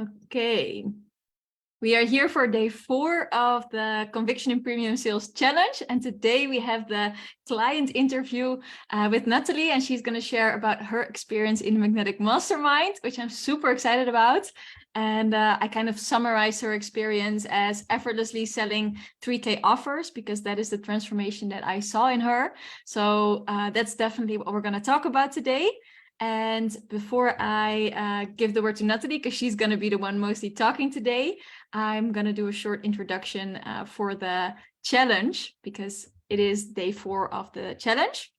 Okay, we are here for day 4 of the Conviction in Premium Sales Challenge. And today we have the client interview with Natalie, and she's going to share about her experience in Magnetic Mastermind, which I'm super excited about. And I kind of summarize her experience as effortlessly selling 3K offers, because that is the transformation that I saw in her. So that's definitely what we're going to talk about today. And before I give the word to Natalie, because she's going to be the one mostly talking today, I'm going to do a short introduction for the challenge, because it is day 4 of the challenge.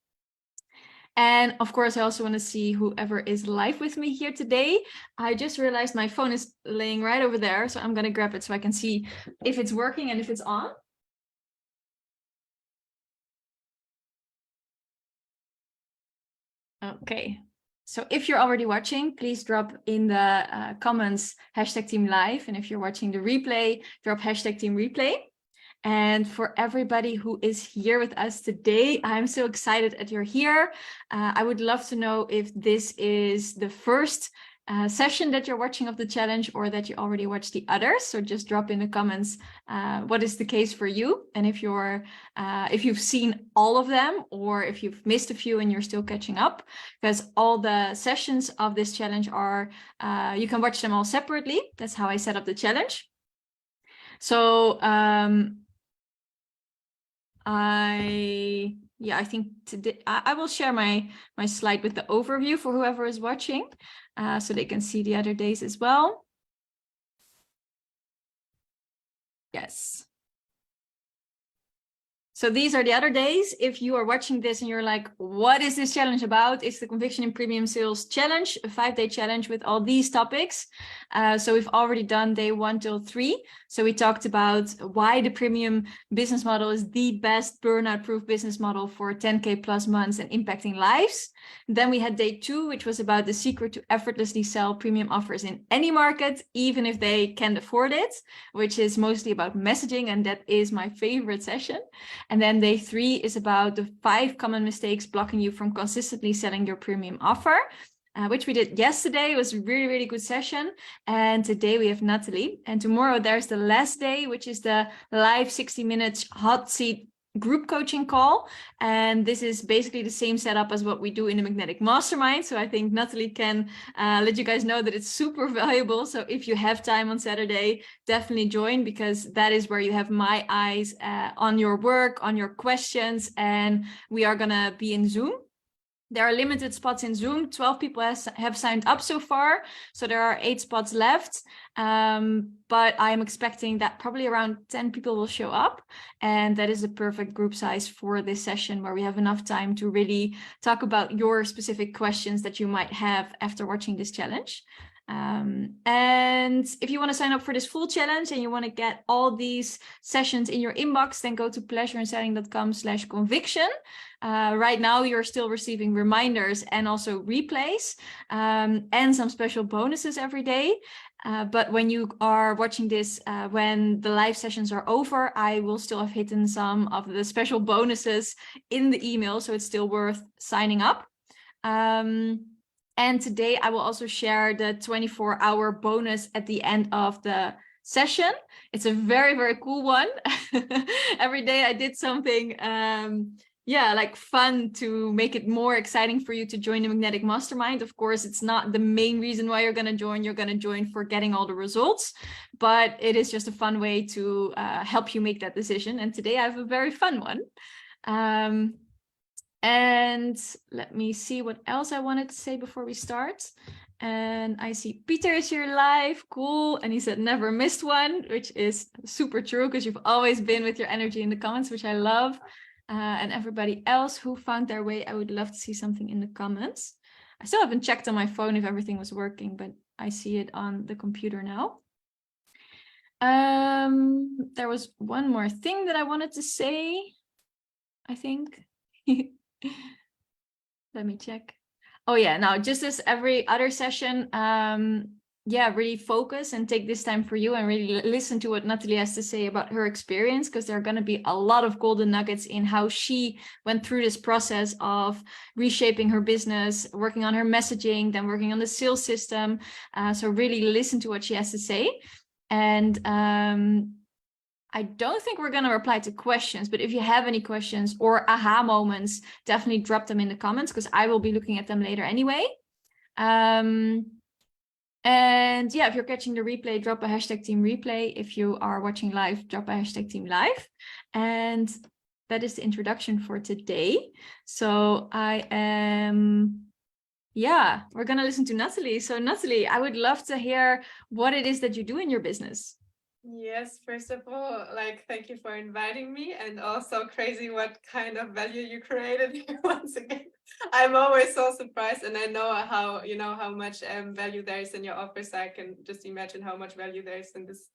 And of course, I also want to see whoever is live with me here today. I just realized my phone is laying right over there, so I'm going to grab it so I can see if it's working and if it's on. Okay. So if you're already watching, please drop in the comments #teamlive. And if you're watching the replay, drop #teamreplay. And for everybody who is here with us today, I'm so excited that you're here. I would love to know if this is the first session that you're watching of the challenge, or that you already watched the others. So just drop in the comments what is the case for you, and if you've seen all of them, or if you've missed a few and you're still catching up, because all the sessions of this challenge are you can watch them all separately. That's how I set up the challenge. So I think today I will share my slide with the overview for whoever is watching, so they can see the other days as well. Yes. So these are the other days. If you are watching this and you're like, what is this challenge about? It's the Conviction in Premium Sales Challenge, a 5-day challenge with all these topics. So we've already done day 1 till 3. So we talked about why the premium business model is the best burnout-proof business model for 10K plus months and impacting lives. Then we had day 2, which was about the secret to effortlessly sell premium offers in any market, even if they can't afford it, which is mostly about messaging. And that is my favorite session. And then day 3 is about the 5 common mistakes blocking you from consistently selling your premium offer, which we did yesterday. It was a really, really good session. And today we have Natalie. And tomorrow there's the last day, which is the live 60 minutes hot seat group coaching call. And this is basically the same setup as what we do in the Magnetic Mastermind. So I think Natalie can let you guys know that it's super valuable. So if you have time on Saturday, definitely join, because that is where you have my eyes on your work, on your questions. And we are going to be in Zoom. There are limited spots in Zoom. 12 people have signed up so far, so there are 8 spots left. But I'm expecting that probably around 10 people will show up, and that is a perfect group size for this session, where we have enough time to really talk about your specific questions that you might have after watching this challenge. And if you want to sign up for this full challenge and you want to get all these sessions in your inbox, then go to pleasureandselling.com/conviction. Right now, you're still receiving reminders and also replays and some special bonuses every day. But when you are watching this, when the live sessions are over, I will still have hidden some of the special bonuses in the email, so it's still worth signing up. And today I will also share the 24-hour bonus at the end of the session. It's a very, very cool one. Every day I did something like fun to make it more exciting for you to join the Magnetic Mastermind. Of course, it's not the main reason why you're going to join. You're going to join for getting all the results, but it is just a fun way to help you make that decision. And today I have a very fun one. And let me see what else I wanted to say before we start. And I see Peter is here live. Cool. And he said never missed one, which is super true, because you've always been with your energy in the comments, which I love. And everybody else who found their way, I would love to see something in the comments. I still haven't checked on my phone if everything was working, but I see it on the computer now. There was one more thing that I wanted to say, I think. Let me check. Oh yeah, now just as every other session, really focus and take this time for you and really listen to what Natalie has to say about her experience, because there are going to be a lot of golden nuggets in how she went through this process of reshaping her business, working on her messaging, then working on the sales system. So really listen to what she has to say. And I don't think we're going to reply to questions, but if you have any questions or aha moments, definitely drop them in the comments, because I will be looking at them later anyway. And yeah, if you're catching the replay, drop a hashtag team replay. If you are watching live, drop a hashtag team live. And that is the introduction for today. So we're going to listen to Natalie. So Natalie, I would love to hear what it is that you do in your business. Yes, first of all, thank you for inviting me, and also crazy what kind of value you created here once again. I'm always so surprised, and I know how much value there is in your offer, so I can just imagine how much value there is in this.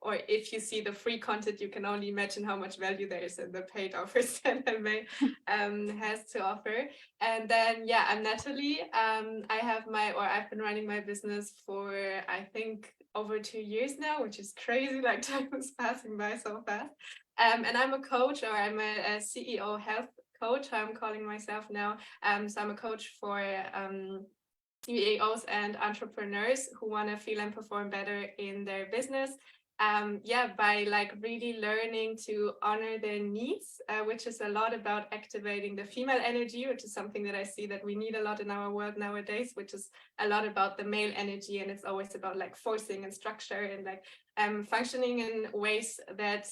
Or if you see the free content, you can only imagine how much value there is in the paid offers that MA has to offer. And then, I'm Natalie. I've been running my business for, I think, over 2 years now, which is crazy. Like, time is passing by so fast. And I'm a coach, or I'm a CEO health coach, I'm calling myself now. So I'm a coach for CEOs and entrepreneurs who want to feel and perform better in their business. By really learning to honor their needs, which is a lot about activating the female energy, which is something that I see that we need a lot in our world nowadays, which is a lot about the male energy, and it's always about forcing and structure and functioning in ways that,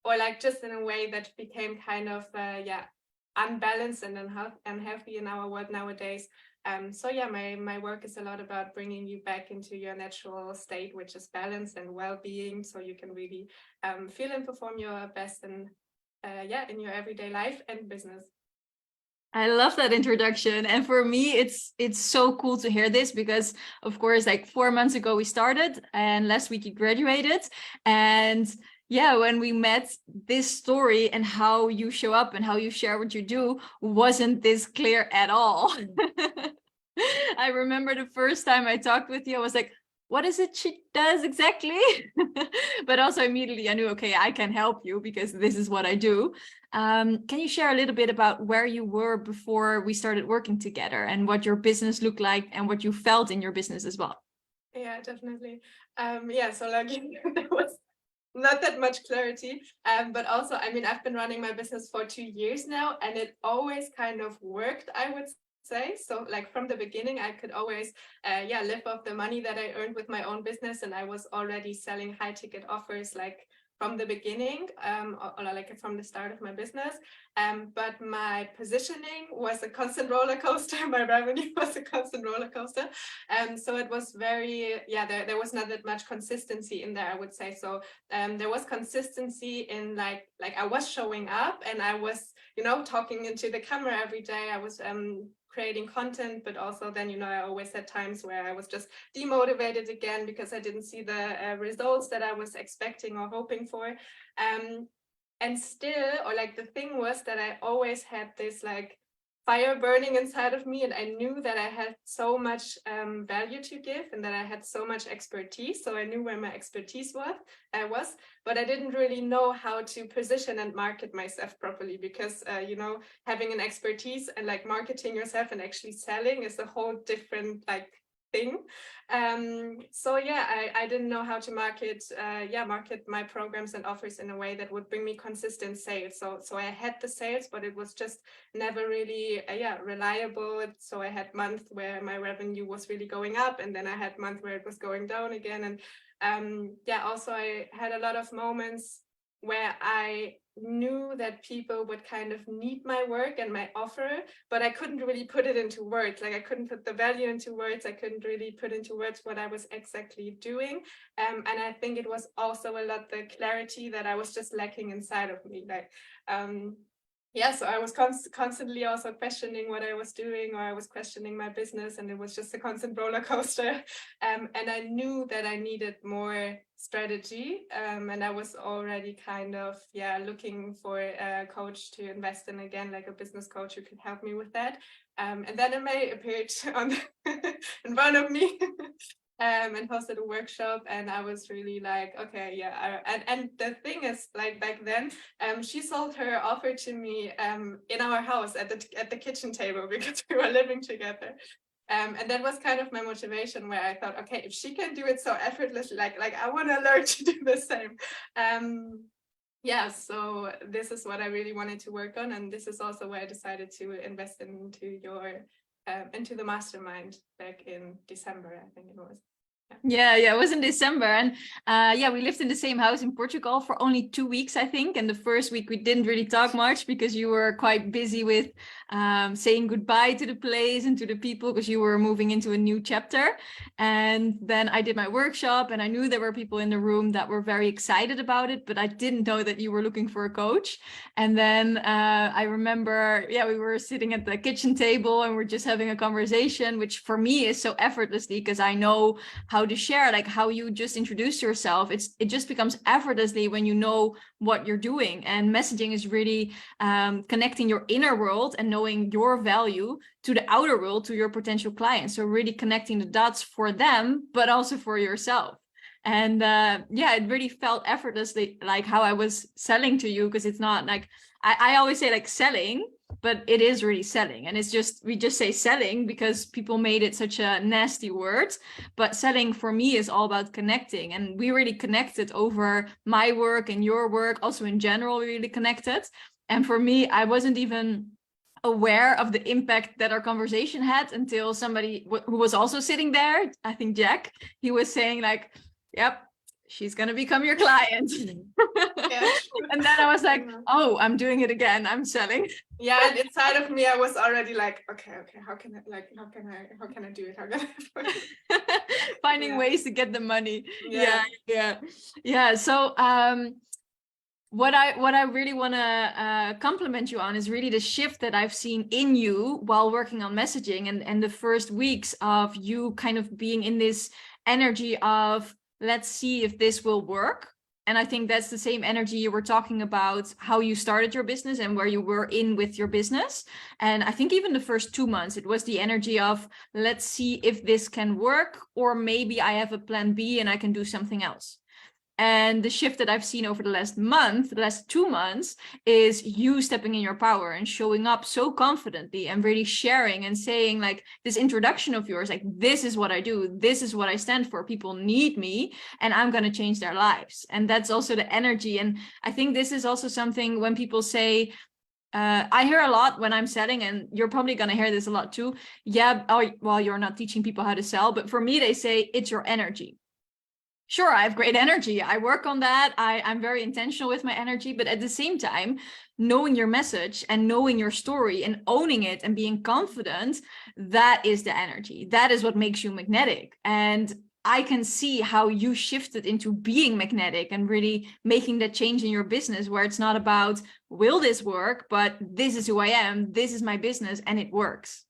or just in a way that became kind of unbalanced and unhealthy in our world nowadays. My work is a lot about bringing you back into your natural state, which is balance and well-being, so you can really feel and perform your best in your everyday life and business. I love that introduction. And for me, it's so cool to hear this, because of course, 4 months ago we started and last week you graduated. And when we met, this story and how you show up and how you share what you do wasn't this clear at all. I remember the first time I talked with you, I was like, what is it she does exactly? But also immediately I knew, okay, I can help you because this is what I do. Can you share a little bit about where you were before we started working together, and what your business looked like and what you felt in your business as well? Yeah, definitely. So there was not that much clarity. But also, I've been running my business for 2 years now, and it always kind of worked, I would say. So from the beginning, I could always live off the money that I earned with my own business, and I was already selling high ticket offers from the beginning, or from the start of my business. But my positioning was a constant roller coaster. My revenue was a constant roller coaster. So it was very, there was not that much consistency in there, I would say. So there was consistency in I was showing up, and I was, talking into the camera every day. I was creating content, but also then, I always had times where I was just demotivated again because I didn't see the results that I was expecting or hoping for. And still, the thing was that I always had this fire burning inside of me, and I knew that I had so much value to give, and that I had so much expertise. So I knew where my expertise was, but I didn't really know how to position and market myself properly, because having an expertise and marketing yourself and actually selling is a whole different thing. I didn't know how to market my programs and offers in a way that would bring me consistent sales. So I had the sales, but it was just never really reliable. So I had months where my revenue was really going up, and then I had months where it was going down again. And also I had a lot of moments where I knew that people would kind of need my work and my offer, but I couldn't really put it into words. I couldn't put the value into words. I couldn't really put into words what I was exactly doing. And I think it was also a lot the clarity that I was just lacking inside of me. So I was constantly also questioning what I was doing, or I was questioning my business, and it was just a constant roller coaster. And I knew that I needed more strategy, and I was already kind of looking for a coach to invest in again, like a business coach who could help me with that. And then May appeared in front of me. and hosted a workshop, and I was really like, okay, yeah. And the thing is, like back then, she sold her offer to me in our house at the kitchen table because we were living together. And that was kind of my motivation, where I thought, okay, if she can do it so effortlessly, like I want to learn to do the same. Yeah, so this is what I really wanted to work on, and this is also why I decided to invest into the mastermind back in December, I think it was. Yeah, it was in December, and we lived in the same house in Portugal for only 2 weeks, I think. And the first week we didn't really talk much because you were quite busy with saying goodbye to the place and to the people because you were moving into a new chapter. And then I did my workshop, and I knew there were people in the room that were very excited about it, but I didn't know that you were looking for a coach. And then I remember, we were sitting at the kitchen table and we're just having a conversation, which for me is so effortlessly because I know how to share, like how you just introduce yourself. It just becomes effortlessly when you know what you're doing. And messaging is really connecting your inner world and knowing your value to the outer world, to your potential clients. So really connecting the dots for them, but also for yourself. And it really felt effortlessly like how I was selling to you, because it's not like I always say like selling, but it is really selling. And we just say selling because people made it such a nasty word. But selling for me is all about connecting. And we really connected over my work and your work. Also in general, we really connected. And for me, I wasn't even aware of the impact that our conversation had until somebody who was also sitting there, I think Jack, he was saying like, yep, she's going to become your client. Yeah. And then I was like, oh, I'm doing it again. I'm selling. Yeah, and inside of me, I was already like, okay, how can I do it? How can I finding ways to get the money. Yeah. So what I really want to compliment you on is really the shift that I've seen in you while working on messaging, and the first weeks of you kind of being in this energy of, let's see if this will work. And I think that's the same energy you were talking about, how you started your business and where you were in with your business. And I think even the first 2 months, it was the energy of, let's see if this can work, or maybe I have a plan B and I can do something else. And the shift that I've seen over the last 2 months, is you stepping in your power and showing up so confidently and really sharing and saying, like, this introduction of yours, like, this is what I do, this is what I stand for, people need me, and I'm going to change their lives. And that's also the energy. And I think this is also something when people say, I hear a lot when I'm selling, and you're probably going to hear this a lot too. Yeah, oh, well, you're not teaching people how to sell. But for me, they say it's your energy. Sure, I have great energy. I work on that. I'm very intentional with my energy, but at the same time, knowing your message and knowing your story and owning it and being confident, that is the energy. That is what makes you magnetic. And I can see how you shifted into being magnetic and really making that change in your business, where it's not about, will this work, but this is who I am, this is my business, and it works.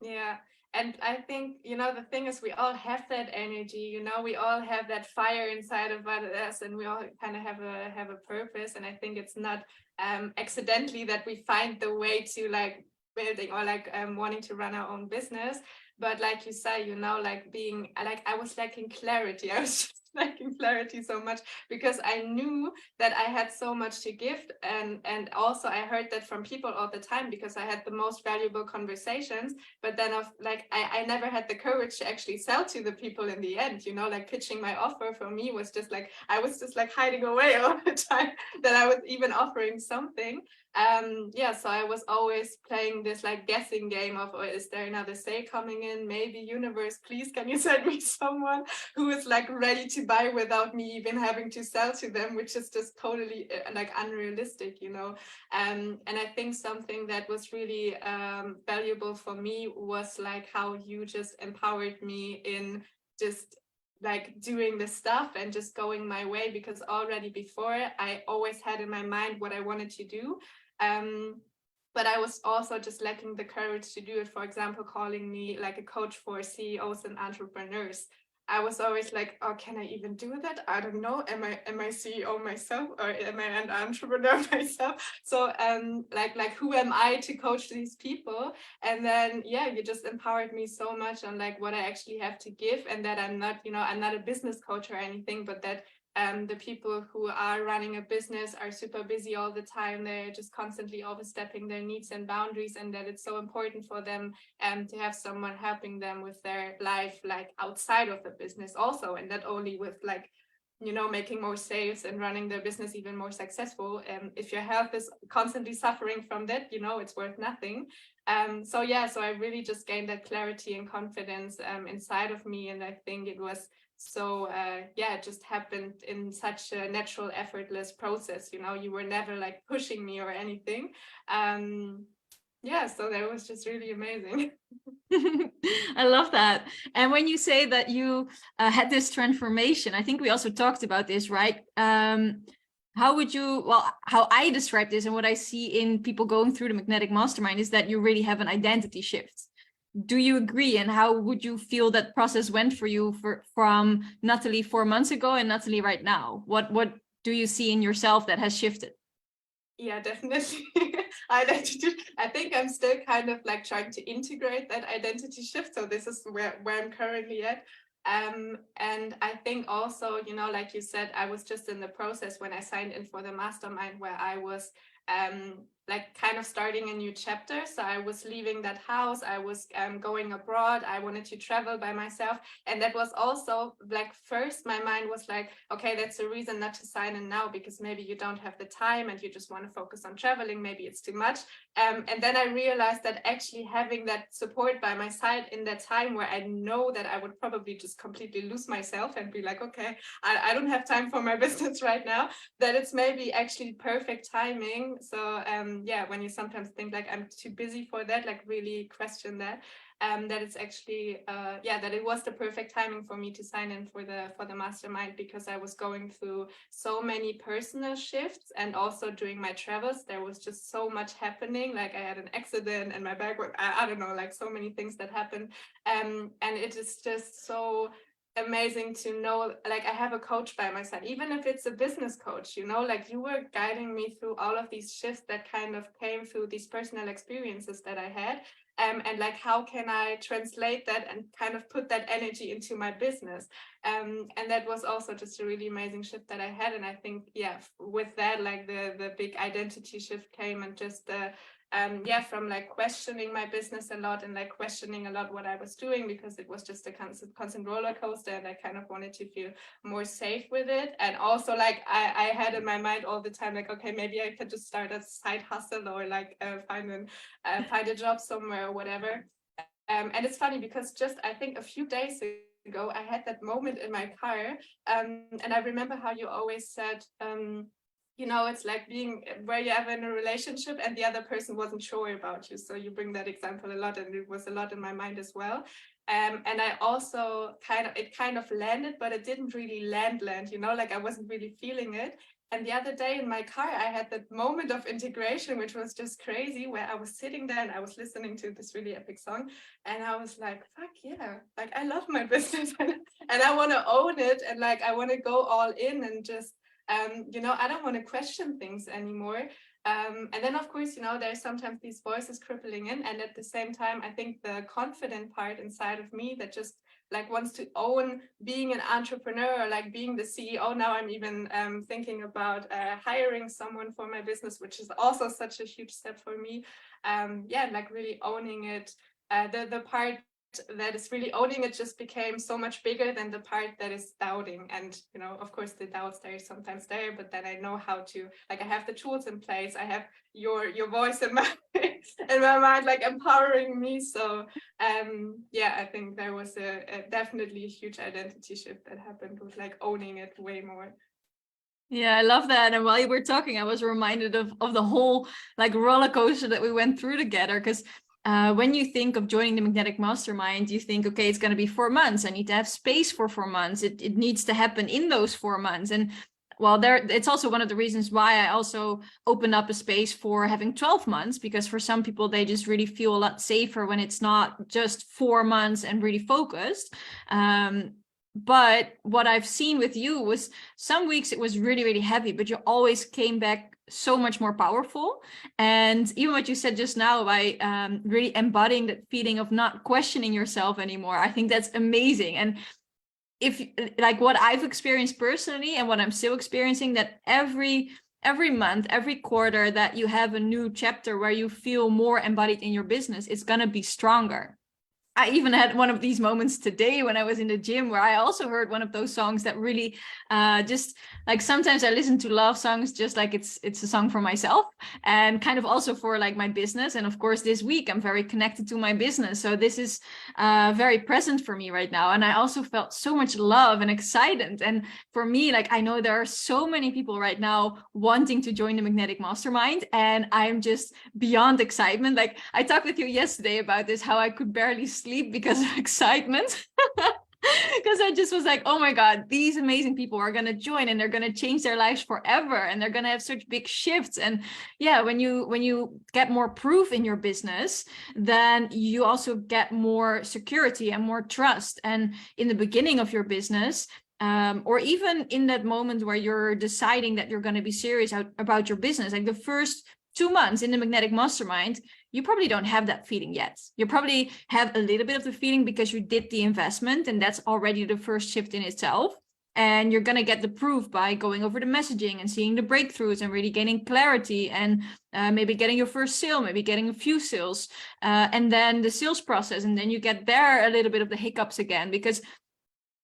Yeah. And I think, the thing is, we all have that energy, we all have that fire inside of us, and we all kind of have a purpose. And I think it's not accidentally that we find the way to like building or like wanting to run our own business. But like you say, like being like, I was lacking clarity. I was just lacking clarity so much, because I knew that I had so much to give, and also I heard that from people all the time, because I had the most valuable conversations, but then I never had the courage to actually sell to the people in the end. Like pitching my offer for me was just like, I was just like hiding away all the time that I was even offering something. So I was always playing this like guessing game of, oh, is there another sale coming in? Maybe, universe, please, can you send me someone who is like ready to buy without me even having to sell to them, which is just totally like unrealistic. And I think something that was really valuable for me was like how you just empowered me in just like doing the stuff and just going my way, because already before I always had in my mind what I wanted to do. But I was also just lacking the courage to do it. For example, calling me like a coach for CEOs and entrepreneurs. I was always like, oh, can I even do that? I don't know. Am I CEO myself, or am I an entrepreneur myself? So like who am I to coach these people? And then yeah, you just empowered me so much on like what I actually have to give, and that I'm not, I'm not a business coach or anything, but that the people who are running a business are super busy all the time. They're just constantly overstepping their needs and boundaries, and that it's so important for them to have someone helping them with their life, like outside of the business also, and not only with like, making more sales and running their business even more successful. If your health is constantly suffering from that, it's worth nothing. So yeah, so I really just gained that clarity and confidence inside of me, and I think it was so yeah, it just happened in such a natural, effortless process. You were never like pushing me or anything. Yeah, so that was just really amazing. I love that. And when you say that you had this transformation, I think we also talked about this, right? How would you, well, how I describe this and what I see in people going through the Magnetic Mastermind is that you really have an identity shift. Do you agree? And how would you feel that process went for you from Natalie 4 months ago and Natalie right now? What do you see in yourself that has shifted? Yeah, definitely. Identity. I think I'm still kind of like trying to integrate that identity shift. So this is where I'm currently at. And I think also, like you said, I was just in the process when I signed in for the mastermind where I was like kind of starting a new chapter. So I was leaving that house, I was going abroad, I wanted to travel by myself. And that was also like, first my mind was like, okay, that's a reason not to sign in now, because maybe you don't have the time and you just want to focus on traveling, maybe it's too much. And then I realized that actually having that support by my side in that time where I know that I would probably just completely lose myself and be like, okay, I don't have time for my business right now, that it's maybe actually perfect timing. So yeah, when you sometimes think like I'm too busy for that, like really question that, that it's actually yeah, that it was the perfect timing for me to sign in for the mastermind, because I was going through so many personal shifts, and also during my travels there was just so much happening. Like I had an accident and my bag was, I don't know, like so many things that happened, and it is just so amazing to know, like I have a coach by my side, even if it's a business coach, like you were guiding me through all of these shifts that kind of came through these personal experiences that I had, and like how can I translate that and kind of put that energy into my business, and that was also just a really amazing shift that I had. And I think yeah, with that, like the big identity shift came, and just the yeah, from like questioning my business a lot, and like questioning a lot what I was doing, because it was just a constant roller coaster, and I kind of wanted to feel more safe with it. And also like I had in my mind all the time, like, okay, maybe I could just start a side hustle, or like find a job somewhere or whatever. And it's funny because just I think a few days ago I had that moment in my car, and I remember how you always said, it's like being where you ever in a relationship and the other person wasn't sure about you. So you bring that example a lot, and it was a lot in my mind as well. And I also it kind of landed, but it didn't really land, like I wasn't really feeling it. And the other day in my car, I had that moment of integration, which was just crazy, where I was sitting there and I was listening to this really epic song. And I was like, fuck yeah, like I love my business and I want to own it. And like, I want to go all in and just, I don't want to question things anymore. And then, of course, there's sometimes these voices crippling in. And at the same time, I think the confident part inside of me that just like wants to own being an entrepreneur, or like being the CEO. Now I'm even thinking about hiring someone for my business, which is also such a huge step for me. Yeah, like really owning it. The part that is really owning it just became so much bigger than the part that is doubting. And of course the doubts are sometimes there, but then I know how to, like I have the tools in place, I have your voice in my in my mind, like empowering me. So yeah, I think there was a definitely a huge identity shift that happened with like owning it way more. Yeah, I love that. And while you were talking, I was reminded of the whole like roller coaster that we went through together. Because when you think of joining the Magnetic Mastermind, you think, okay, it's going to be 4 months. I need to have space for 4 months. It needs to happen in those 4 months. And well, it's also one of the reasons why I also opened up a space for having 12 months, because for some people, they just really feel a lot safer when it's not just 4 months and really focused. But what I've seen with you was some weeks it was really, really heavy, but you always came back so much more powerful. And even what you said just now by really embodying that feeling of not questioning yourself anymore, I think that's amazing. And if like what I've experienced personally and what I'm still experiencing, that every month, every quarter that you have a new chapter where you feel more embodied in your business, it's going to be stronger. I even had one of these moments today when I was in the gym where I also heard one of those songs that really just like sometimes I listen to love songs just like it's a song for myself and kind of also for like my business. And of course, this week I'm very connected to my business. So this is very present for me right now. And I also felt so much love and excitement. And for me, like I know there are so many people right now wanting to join the Magnetic Mastermind. And I'm just beyond excitement. Like I talked with you yesterday about this, how I could barely sleep because of excitement. Because I just was like, oh my God, these amazing people are going to join and they're going to change their lives forever. And they're going to have such big shifts. And yeah, when you get more proof in your business, then you also get more security and more trust. And in the beginning of your business, or even in that moment where you're deciding that you're going to be serious about your business, like the first 2 months in the Magnetic Mastermind, you probably don't have that feeling yet. You probably have a little bit of the feeling because you did the investment, and that's already the first shift in itself. And you're going to get the proof by going over the messaging and seeing the breakthroughs and really gaining clarity and maybe getting your first sale, maybe getting a few sales, and then the sales process. And then you get there a little bit of the hiccups again, because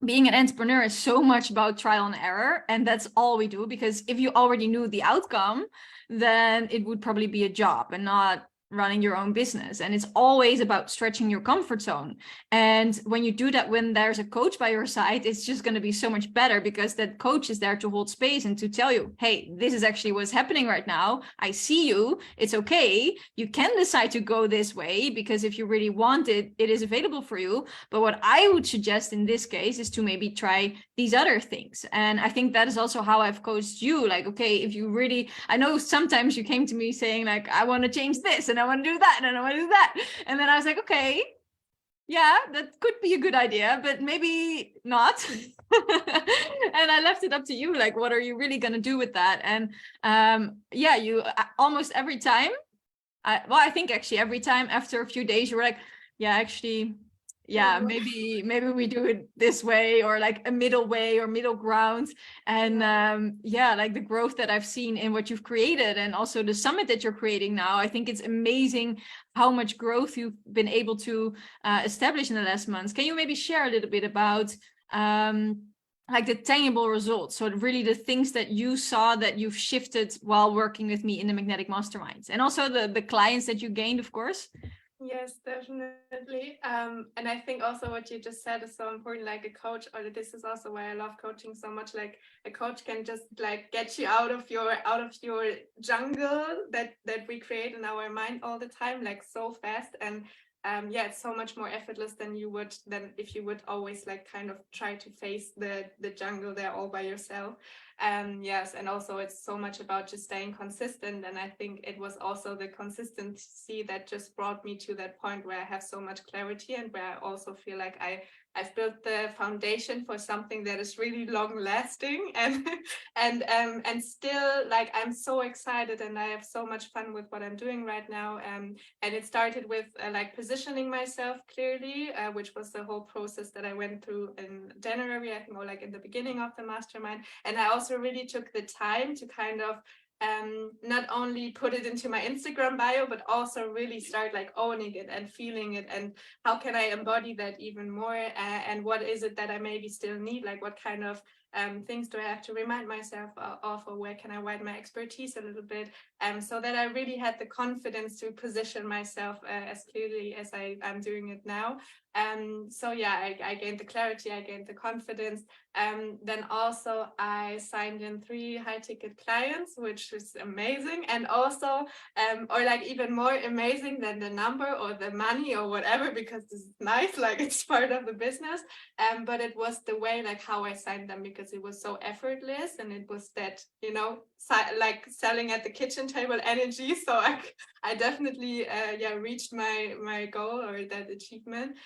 being an entrepreneur is so much about trial and error. And that's all we do, because if you already knew the outcome, then it would probably be a job and not running your own business. And it's always about stretching your comfort zone. And when you do that, when there's a coach by your side, it's just going to be so much better, because that coach is there to hold space and to tell you, hey, this is actually what's happening right now. I see you. It's okay. You can decide to go this way, because if you really want it, it is available for you. But what I would suggest in this case is to maybe try these other things. And I think that is also how I've coached you. Like, okay, if you really, I know sometimes you came to me saying like, I want to change this and I want to do that and I want to do that. And then I was like, okay, yeah, that could be a good idea, but maybe not. And I left it up to you. Like, what are you really going to do with that? And yeah, you almost every time, I think actually every time after a few days, you were like, yeah, actually, yeah, maybe we do it this way, or like a middle way or middle ground. And yeah, like the growth that I've seen in what you've created, and also the summit that you're creating now, I think it's amazing how much growth you've been able to establish in the last months. Can you maybe share a little bit about like the tangible results? So really the things that you saw that you've shifted while working with me in the Magnetic Masterminds, and also the clients that you gained, of course. Yes, definitely. And I think also what you just said is so important, like a coach, or this is also why I love coaching so much. Like a coach can just like get you out of your jungle that we create in our mind all the time, like so fast. And yeah, it's so much more effortless than if you would always like kind of try to face the jungle there all by yourself. Yes, and also it's so much about just staying consistent. And I think it was also the consistency that just brought me to that point where I have so much clarity, and where I also feel like I've built the foundation for something that is really long lasting, and still like I'm so excited and I have so much fun with what I'm doing right now. And it started with like positioning myself clearly, which was the whole process that I went through in January, I think, or like in the beginning of the mastermind. And I also really took the time to kind of not only put it into my Instagram bio, but also really start like owning it and feeling it, and how can I embody that even more, and what is it that I maybe still need, like what kind of things do I have to remind myself of, or where can I widen my expertise a little bit, so that I really had the confidence to position myself as clearly as I'm doing it now. So yeah, I gained the clarity, I gained the confidence. Then also I signed in 3 high ticket clients, which is amazing. And also, or like even more amazing than the number or the money or whatever, because this is nice, like it's part of the business. But it was the way like how I signed them, because because it was so effortless, and it was that, you know, like selling at the kitchen table energy. So I definitely reached my goal, or that achievement.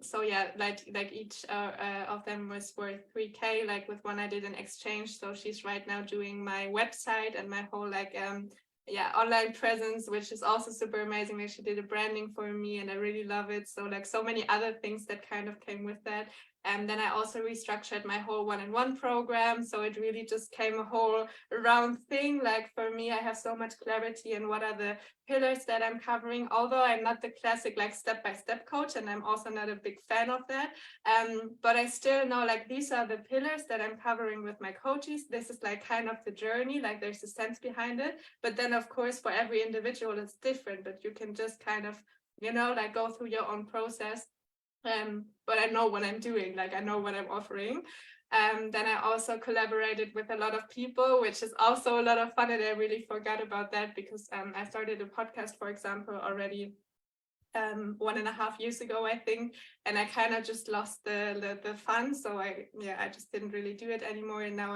So yeah, like each of them was worth 3K. Like with one I did an exchange, so she's right now doing my website and my whole like online presence, which is also super amazing. Like she did a branding for me and I really love it. So like so many other things that kind of came with that. And then I also restructured my whole one-on-one program. So it really just came a whole round thing. Like for me, I have so much clarity in what are the pillars that I'm covering, although I'm not the classic like step-by-step coach, and I'm also not a big fan of that. But I still know like these are the pillars that I'm covering with my coaches. This is like kind of the journey, like there's a sense behind it. But then of course for every individual it's different, but you can just kind of, you know, like go through your own process. But I know what I'm doing, like I know what I'm offering. Then I also collaborated with a lot of people, which is also a lot of fun, and I really forgot about that because I started a podcast, for example, already 1.5 years ago, I think, and I kind of just lost the fun. So I just didn't really do it anymore. And now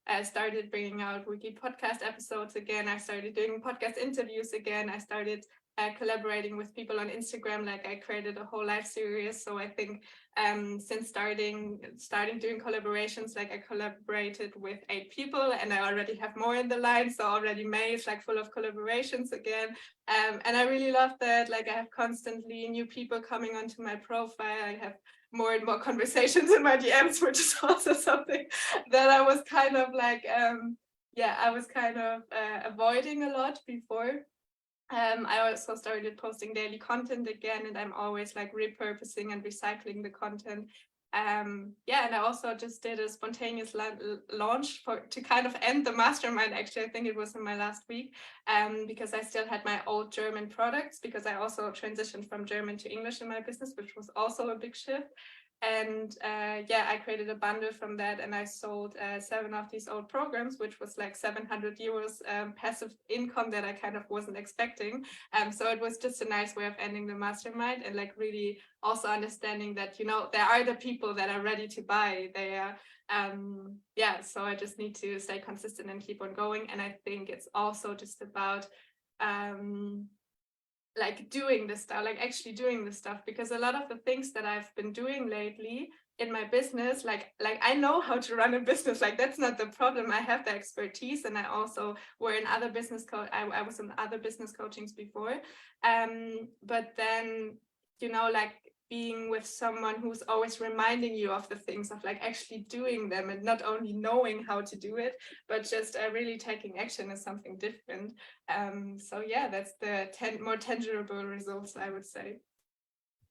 I started bringing out weekly podcast episodes again. I started doing podcast interviews again. I started collaborating with people on Instagram. Like I created a whole live series. So I think since starting doing collaborations, like I collaborated with 8 people, and I already have more in the line. So already May is like full of collaborations again. And I really love that. Like I have constantly new people coming onto my profile. I have more and more conversations in my DMs, which is also something that I was kind of like, I was kind of avoiding a lot before. I also started posting daily content again, and I'm always like repurposing and recycling the content. And I also just did a spontaneous launch to kind of end the mastermind. Actually, I think it was in my last week, because I still had my old German products, because I also transitioned from German to English in my business, which was also a big shift. And I created a bundle from that, and I sold 7 of these old programs, which was like 700 euros passive income that I kind of wasn't expecting. So it was just a nice way of ending the mastermind, and like really also understanding that, you know, there are the people that are ready to buy. They are so I just need to stay consistent and keep on going. And I think it's also just about like doing this stuff, like actually doing this stuff, because a lot of the things that I've been doing lately in my business, like I know how to run a business, like that's not the problem. I have the expertise, and I also were in other I was in other business coachings before, but then, you know, like being with someone who's always reminding you of the things, of like actually doing them, and not only knowing how to do it, but just really taking action is something different. So yeah, that's the more tangible results, I would say.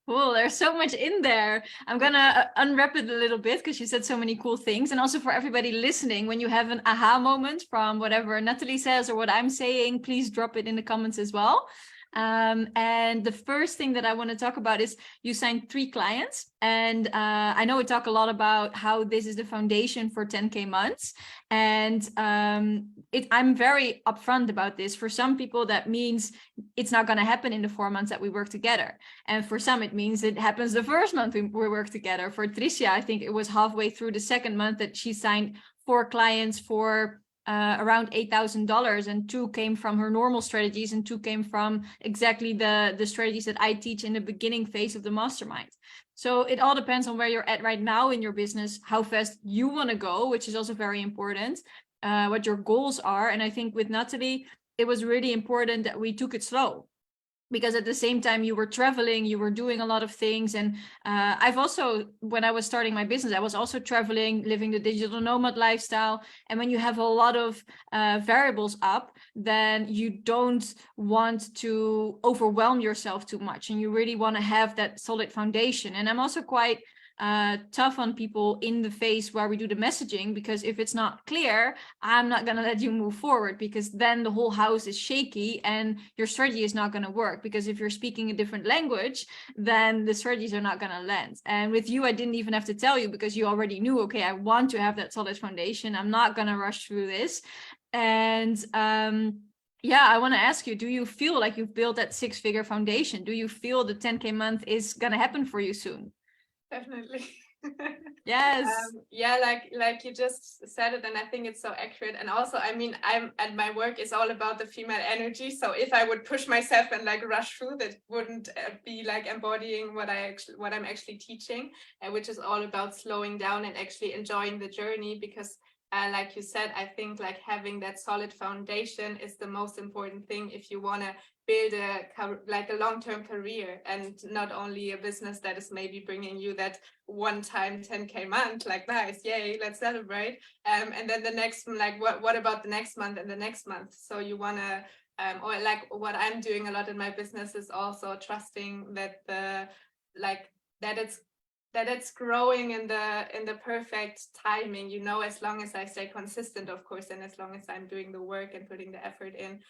Cool. There's so much in there. I'm gonna unwrap it a little bit because you said so many cool things. And also for everybody listening, when you have an aha moment from whatever Natalie says or what I'm saying, please drop it in the comments as well. And the first thing that I want to talk about is you signed 3 clients, and I know we talk a lot about how this is the foundation for 10K months, and I'm very upfront about this. For some people that means it's not going to happen in the 4 months that we work together, and for some it means it happens the first month we work together. For Tricia, I think it was halfway through the 2nd month that she signed 4 clients for around $8,000, and 2 came from her normal strategies and 2 came from exactly the strategies that I teach in the beginning phase of the mastermind. So it all depends on where you're at right now in your business, how fast you want to go, which is also very important, what your goals are. And I think with Natalie, it was really important that we took it slow, because at the same time you were traveling, you were doing a lot of things. And I've also, when I was starting my business, I was also traveling, living the digital nomad lifestyle. And when you have a lot of variables up, then you don't want to overwhelm yourself too much. And you really want to have that solid foundation. And I'm also quite tough on people in the phase where we do the messaging, because if it's not clear, I'm not going to let you move forward, because then the whole house is shaky and your strategy is not going to work. Because if you're speaking a different language, then the strategies are not going to land. And with you, I didn't even have to tell you, because you already knew, okay, I want to have that solid foundation. I'm not going to rush through this. And I want to ask you, do you feel like you've built that 6-figure foundation? Do you feel the 10K month is going to happen for you soon? Definitely. Yes. Yeah, like you just said it, and I think it's so accurate. And also, I mean, I'm at my work is all about the female energy. So if I would push myself and like rush through, that wouldn't be like embodying what I'm actually teaching, which is all about slowing down and actually enjoying the journey. Because like you said, I think like having that solid foundation is the most important thing if you want to build a long-term career, and not only a business that is maybe bringing you that one time 10K month, like nice, yay, let's celebrate. And then the next, like what about the next month and the next month? So you want to or like what I'm doing a lot in my business is also trusting that that it's growing in the perfect timing, as long as I stay consistent, of course, and as long as I'm doing the work and putting the effort in.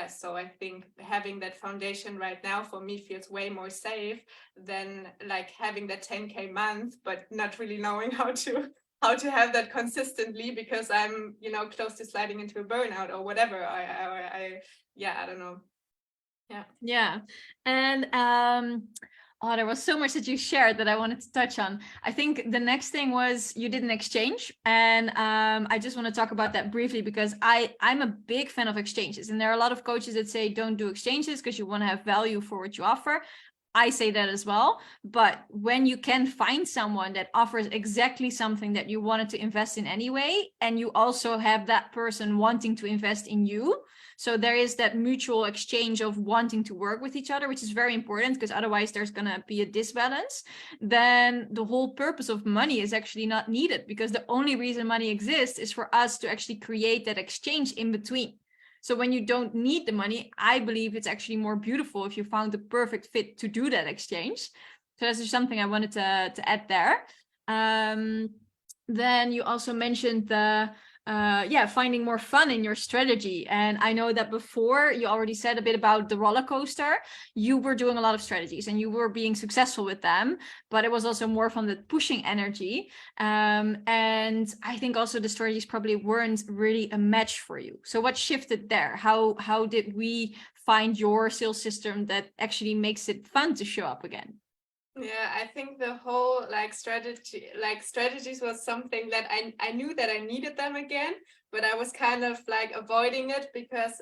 So I think having that foundation right now for me feels way more safe than like having that 10K month but not really knowing how to have that consistently, because I'm close to sliding into a burnout or whatever. I don't know. Yeah. And there was so much that you shared that I wanted to touch on. I think the next thing was you did an exchange, and I just want to talk about that briefly, because I'm a big fan of exchanges, and there are a lot of coaches that say don't do exchanges because you want to have value for what you offer. I say that as well. But when you can find someone that offers exactly something that you wanted to invest in anyway, and you also have that person wanting to invest in you, so there is that mutual exchange of wanting to work with each other, which is very important, because otherwise there's going to be a disbalance. Then the whole purpose of money is actually not needed, because the only reason money exists is for us to actually create that exchange in between. So when you don't need the money, I believe it's actually more beautiful if you found the perfect fit to do that exchange. So that's just something I wanted to add there. Then you also mentioned the finding more fun in your strategy. And I know that before you already said a bit about the roller coaster. You were doing a lot of strategies and you were being successful with them, but it was also more from the pushing energy. And I think also the strategies probably weren't really a match for you. So what shifted there? How did we find your sales system that actually makes it fun to show up again? Yeah, I think the whole strategies was something that I knew that I needed them again, but I was kind of like avoiding it because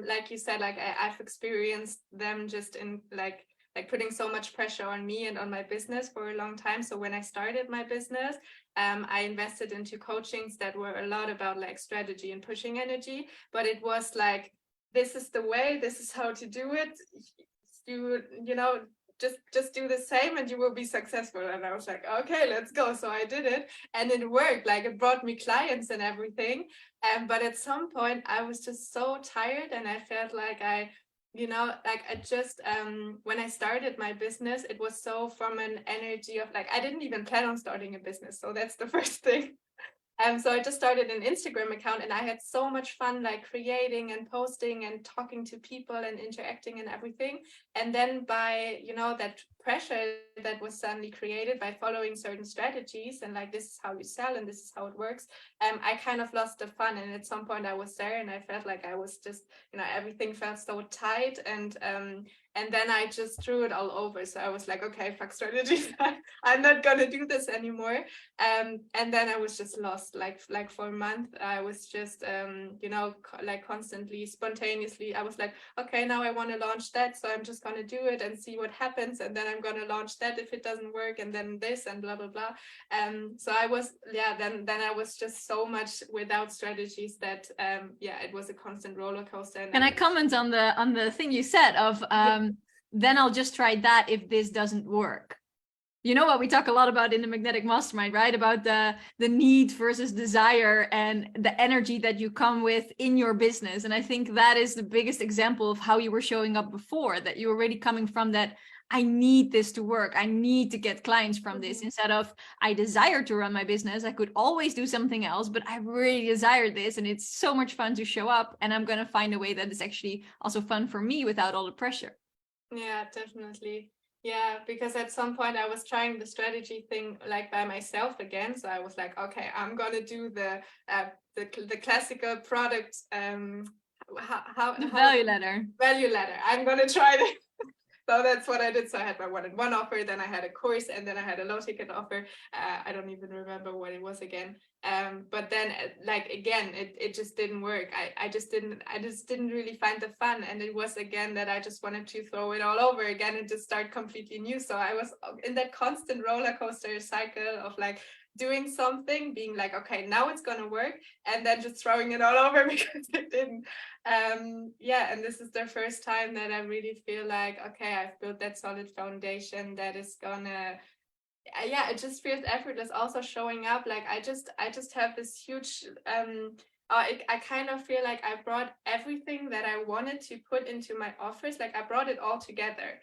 like you said, like I've experienced them just in like putting so much pressure on me and on my business for a long time. So when I started my business, I invested into coachings that were a lot about like strategy and pushing energy, but it was like, this is the way, this is how to do it. You know, just do the same and you will be successful. And I was like, okay, let's go. So I did it and it worked. Like it brought me clients and everything. But at some point I was just so tired and I felt like I just when I started my business, it was so from an energy of like, I didn't even plan on starting a business. So that's the first thing. So I just started an Instagram account and I had so much fun like creating and posting and talking to people and interacting and everything. And then by, that pressure that was suddenly created by following certain strategies and like, this is how you sell and this is how it works. I kind of lost the fun. And at some point I was there and I felt like I was just, everything felt so tight. And then I just threw it all over. So I was like, okay, fuck strategies. I'm not going to do this anymore. And then I was just lost, like for a month. I was just, like constantly, spontaneously. I was like, okay, now I want to launch that. So I'm just going to do it and see what happens. And then I'm going to launch that if it doesn't work. And then this and blah, blah, blah. So I was, then I was just so much without strategies that, it was a constant roller coaster. Can I comment on the thing you said of then I'll just try that if this doesn't work? You know what we talk a lot about in the Magnetic Mastermind, right? About the need versus desire and the energy that you come with in your business. And I think that is the biggest example of how you were showing up before, that you were already coming from that, I need this to work. I need to get clients from this, instead of I desire to run my business. I could always do something else, but I really desire this. And it's so much fun to show up. And I'm going to find a way that is actually also fun for me without all the pressure. Yeah, definitely. Yeah, because at some point I was trying the strategy thing like by myself again. So I was like, okay, I'm gonna do the classical product Value ladder. Value ladder. I'm gonna try it. So that's what I did. So I had my 1-on-1 offer, then I had a course, and then I had a low ticket offer. I don't even remember what it was again. But then like again, it just didn't work. I just didn't really find the fun. And it was again that I just wanted to throw it all over again and just start completely new. So I was in that constant roller coaster cycle of like doing something, being like, okay, now it's gonna work, and then just throwing it all over because it didn't. Yeah, and this is the first time that I really feel like, okay, I've built that solid foundation that is gonna, yeah, it just feels effortless. Also showing up, like I just have this huge I kind of feel like I brought everything that I wanted to put into my offers, like I brought it all together.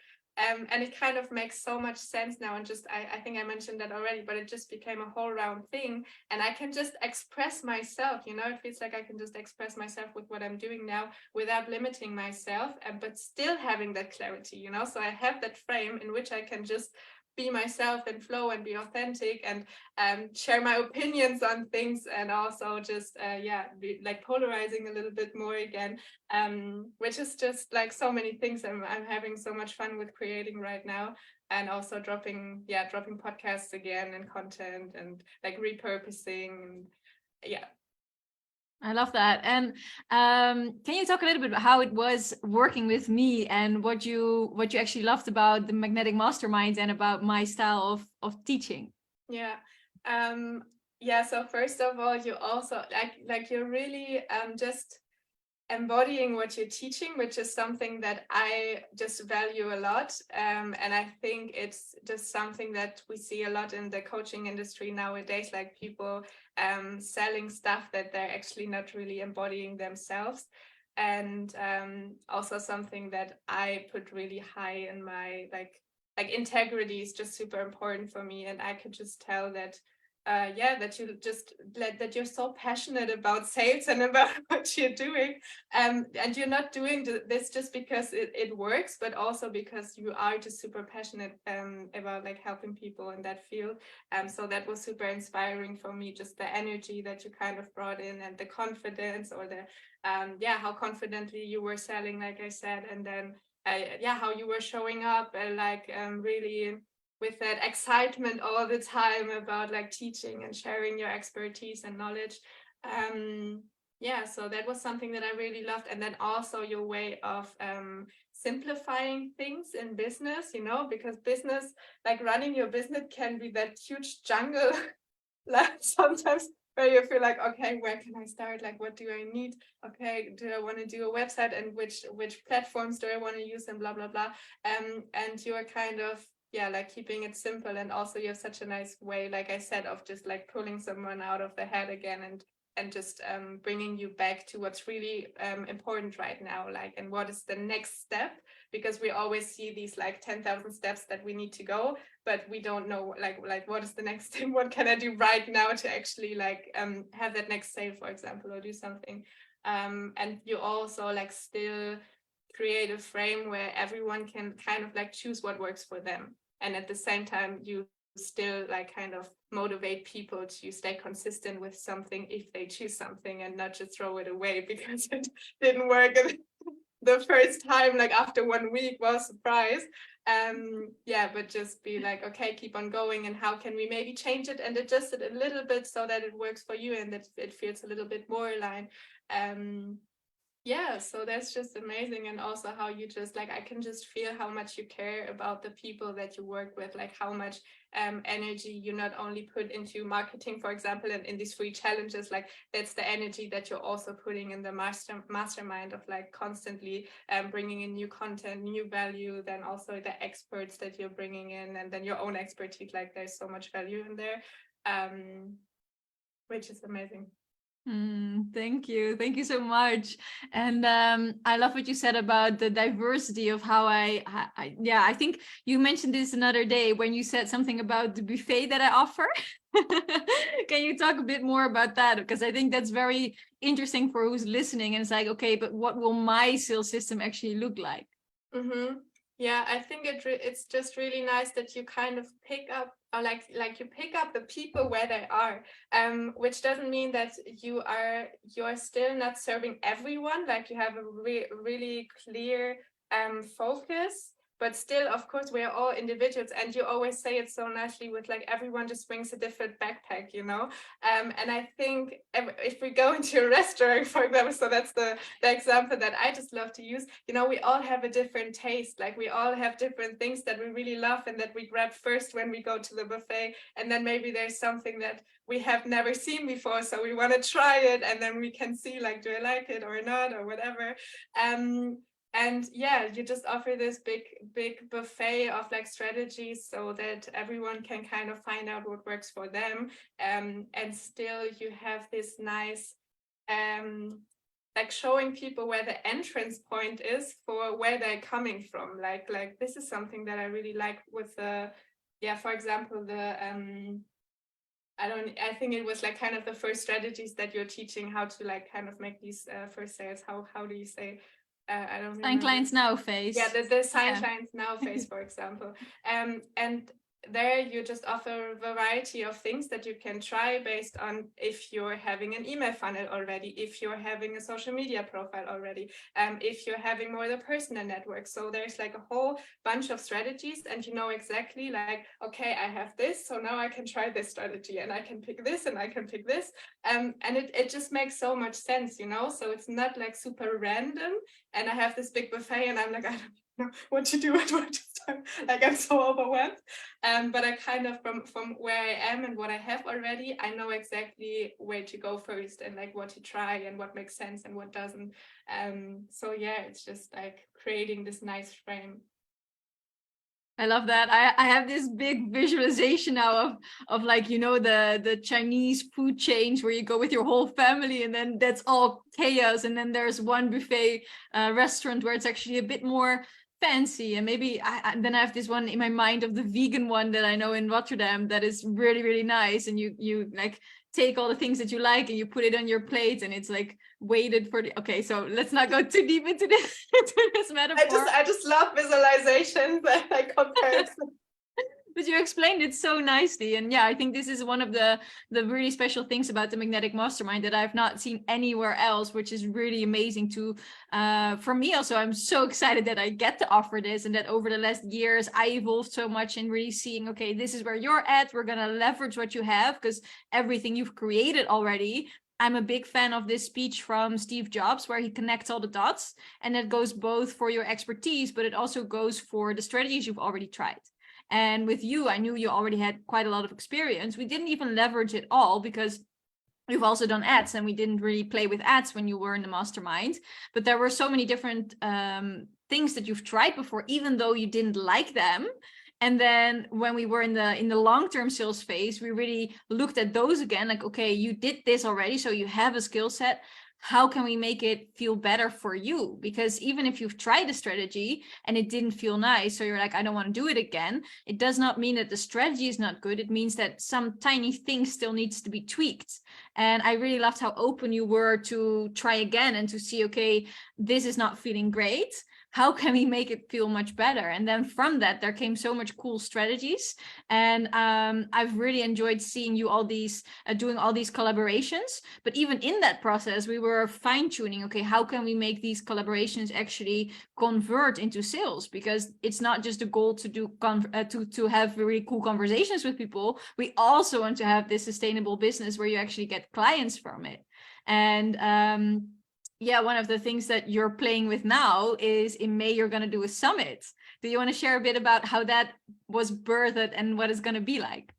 And it kind of makes so much sense now. And just, I think I mentioned that already, but it just became a whole round thing. And I can just express myself, you know, it feels like I can just express myself with what I'm doing now without limiting myself, but still having that clarity, you know. So I have that frame in which I can just be myself and flow and be authentic and share my opinions on things, and also just be like polarizing a little bit more again, which is just like so many things I'm having so much fun with creating right now. And also dropping podcasts again and content and like repurposing, and yeah. I love that. And can you talk a little bit about how it was working with me and what you actually loved about the Magnetic Mastermind and about my style of teaching? Yeah. So first of all, you also like you're really just embodying what you're teaching, which is something that I just value a lot. And I think it's just something that we see a lot in the coaching industry nowadays, like people selling stuff that they're actually not really embodying themselves. And also something that I put really high in my like integrity is just super important for me. And I could just tell that that you're so passionate about sales and about what you're doing, and you're not doing this just because it works, but also because you are just super passionate about like helping people in that field. So that was super inspiring for me, just the energy that you kind of brought in, and the confidence, or the how confidently you were selling, like I said, and then how you were showing up, really with that excitement all the time about like teaching and sharing your expertise and knowledge. So that was something that I really loved. And then also your way of simplifying things in business, you know, because business, like running your business, can be that huge jungle like sometimes, where you feel like, okay, where can I start? Like, what do I need? Okay, do I want to do a website, and which platforms do I want to use, and blah blah blah. And you are kind of like keeping it simple, and also you have such a nice way, like I said, of just like pulling someone out of the head again, and just bringing you back to what's really important right now, like, and what is the next step, because we always see these like 10,000 steps that we need to go, but we don't know like what is the next thing, what can I do right now to actually like have that next sale, for example, or do something. And you also like still create a frame where everyone can kind of like choose what works for them, and at the same time you still like kind of motivate people to stay consistent with something if they choose something, and not just throw it away because it didn't work the first time, like after 1 week. Well, surprise. But just be like, okay, keep on going, and how can we maybe change it and adjust it a little bit so that it works for you and that it feels a little bit more aligned. So that's just amazing. And also how you just like, I can just feel how much you care about the people that you work with, like how much energy you not only put into marketing, for example, and in these free challenges, like that's the energy that you're also putting in the mastermind of like constantly bringing in new content, new value, then also the experts that you're bringing in, and then your own expertise, like there's so much value in there, which is amazing. Thank you so much. And I love what you said about the diversity of how I think you mentioned this another day when you said something about the buffet that I offer. Can you talk a bit more about that, because I think that's very interesting for who's listening, and it's like, okay, but what will my sales system actually look like? Yeah, I think it's just really nice that you kind of pick up, or like you pick up the people where they are, which doesn't mean that you're still not serving everyone. Like you have a really clear focus, but still, of course, we're all individuals. And you always say it so nicely with like, everyone just brings a different backpack, you know? And I think if we go into a restaurant, for example, so that's the example that I just love to use, you know, we all have a different taste. Like we all have different things that we really love and that we grab first when we go to the buffet. And then maybe there's something that we have never seen before, so we want to try it, and then we can see like, do I like it or not, or whatever. And yeah, you just offer this big buffet of like strategies so that everyone can kind of find out what works for them. And still you have this nice like showing people where the entrance point is for where they're coming from. Like this is something that I really like with the, yeah, for example, the I think it was like kind of the first strategies that you're teaching, how to like kind of make these first sales. How do you say? I don't remember. Sign clients now phase. Yeah, the sign clients now phase, for example. And there you just offer a variety of things that you can try based on if you're having an email funnel already, if you're having a social media profile already, if you're having more the personal network. So there's like a whole bunch of strategies, and you know exactly like, okay, I have this, so now I can try this strategy, and I can pick this, and I can pick this. And it just makes so much sense, you know? So it's not like super random, and I have this big buffet and I'm like, I don't know what to do at what time. Like I'm so overwhelmed. But I kind of from where I am and what I have already, I know exactly where to go first and like what to try and what makes sense and what doesn't. So yeah, it's just like creating this nice frame. I love that. I have this big visualization now of like, you know, the Chinese food chains where you go with your whole family and then that's all chaos. And then there's one buffet restaurant where it's actually a bit more fancy. And maybe then I have this one in my mind of the vegan one that I know in Rotterdam that is really, really nice. And you like take all the things that you like and you put it on your plate and it's like waited for the, okay, so let's not go too deep into this, into this metaphor. I just love visualizations and like comparison. But you explained it so nicely. And yeah, I think this is one of the really special things about the Magnetic Mastermind that I've not seen anywhere else, which is really amazing to, for me also, I'm so excited that I get to offer this and that over the last years, I evolved so much in really seeing, okay, this is where you're at. We're going to leverage what you have because everything you've created already. I'm a big fan of this speech from Steve Jobs where he connects all the dots, and that goes both for your expertise, but it also goes for the strategies you've already tried. And with you, I knew you already had quite a lot of experience. We didn't even leverage it all because we've also done ads and we didn't really play with ads when you were in the mastermind. But there were so many different things that you've tried before, even though you didn't like them. And then when we were in the long-term sales phase, we really looked at those again, like, okay, you did this already, so you have a skill set. How can we make it feel better for you? Because even if you've tried a strategy and it didn't feel nice, so you're like, I don't want to do it again, it does not mean that the strategy is not good. It means that some tiny thing still needs to be tweaked. And I really loved how open you were to try again and to see, okay, this is not feeling great. How can we make it feel much better? And then from that, there came so much cool strategies. And I've really enjoyed seeing you all these, doing all these collaborations. But even in that process, we were fine tuning, okay, how can we make these collaborations actually convert into sales? Because it's not just a goal to do, to have really cool conversations with people. We also want to have this sustainable business where you actually get clients from it. And yeah, one of the things that you're playing with now is in May, you're going to do a summit. Do you want to share a bit about how that was birthed and what it's going to be like?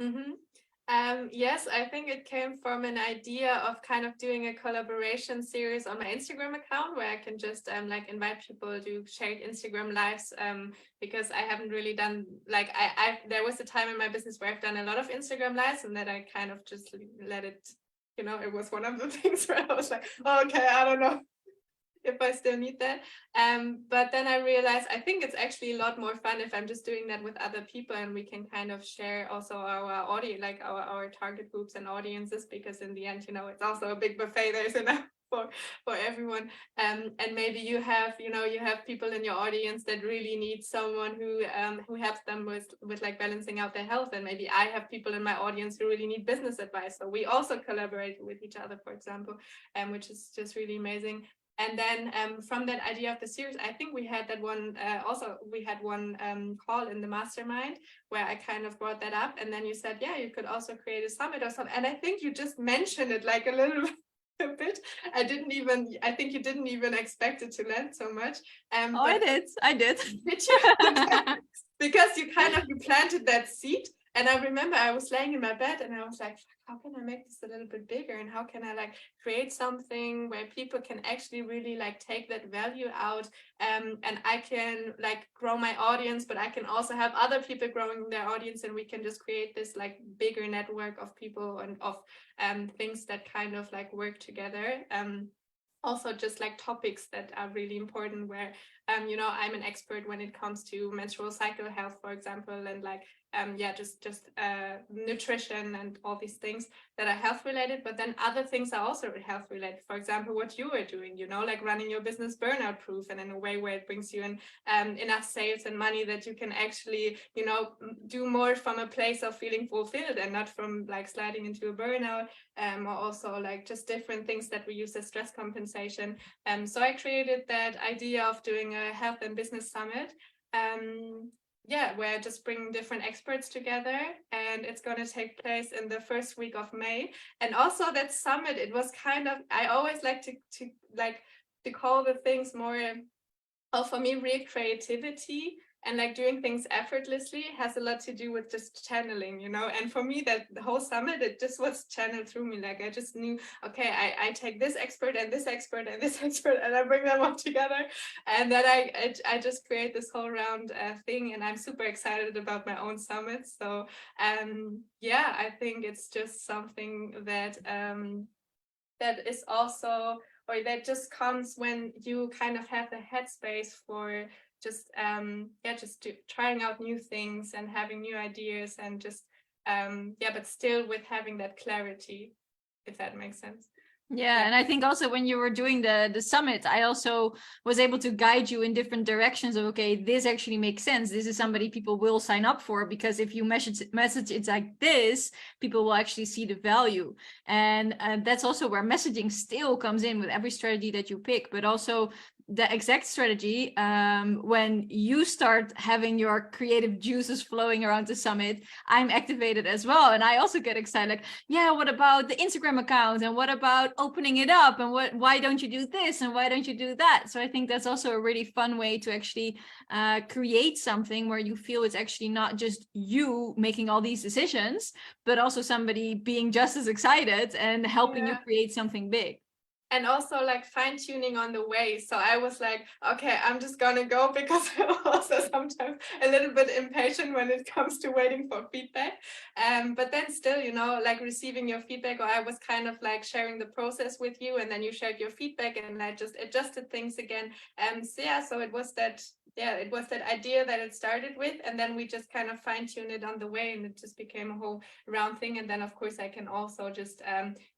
Mm-hmm. Yes, I think it came from an idea of kind of doing a collaboration series on my Instagram account where I can just like invite people to share Instagram lives because I haven't really done like there was a time in my business where I've done a lot of Instagram lives and that I kind of just let it. You know, it was one of the things where I was like, oh, okay, I don't know if I still need that. But then I realized I think it's actually a lot more fun if I'm just doing that with other people and we can kind of share also our audience, like our target groups and audiences, because in the end, you know, it's also a big buffet. There's enough for everyone. And maybe you have people in your audience that really need someone who helps them with like balancing out their health. And maybe I have people in my audience who really need business advice. So we also collaborate with each other, for example, which is just really amazing. And then from that idea of the series, I think we had that one, we had one call in the Mastermind where I kind of brought that up. And then you said, yeah, you could also create a summit or something. And I think you just mentioned it like a little a bit. I think you didn't even expect it to land so much. I did. Did you? Because you planted that seed. And I remember I was laying in my bed and I was like, how can I make this a little bit bigger? And how can I like create something where people can actually really like take that value out? And I can like grow my audience, but I can also have other people growing their audience, and we can just create this like bigger network of people and of things that kind of like work together. Also just like topics that are really important where I'm an expert when it comes to menstrual cycle health, for example, and like just nutrition and all these things that are health related, but then other things are also health related. For example, what you are doing, like running your business burnout proof, and in a way where it brings you in enough sales and money that you can actually do more from a place of feeling fulfilled and not from like sliding into a burnout, or also like just different things that we use as stress compensation. So I created that idea of doing a health and business summit, where I just bring different experts together, and it's going to take place in the first week of May. And also that summit, it was kind of, I always like to call the things more, for me, real creativity. And like doing things effortlessly has a lot to do with just channeling, and for me, that the whole summit, it just was channeled through me. Like I just knew, okay, I take this expert and this expert and this expert, and I bring them all together, and then I just create this whole round thing, and I'm super excited about my own summit. So I think it's just something that that is also, or that just comes when you kind of have the headspace for just trying out new things and having new ideas, and just but still with having that clarity, if that makes sense. Yeah, and I think also when you were doing the summit, I also was able to guide you in different directions of, okay, this actually makes sense. This is somebody people will sign up for, because if you message it like this, people will actually see the value. And that's also where messaging still comes in with every strategy that you pick, but also the exact strategy, when you start having your creative juices flowing around the summit, I'm activated as well. And I also get excited, like, yeah, what about the Instagram account? And what about opening it up? And why don't you do this? And why don't you do that? So I think that's also a really fun way to actually create something where you feel it's actually not just you making all these decisions, but also somebody being just as excited and helping you create something big. And also like fine tuning on the way. So I was like, okay, I'm just gonna go, because I'm also sometimes a little bit impatient when it comes to waiting for feedback. But then still, like receiving your feedback, or I was kind of like sharing the process with you, and then you shared your feedback, and I just adjusted things again. So it was that idea that it started with, and then we just kind of fine-tuned it on the way, and it just became a whole round thing. And then of course I can also just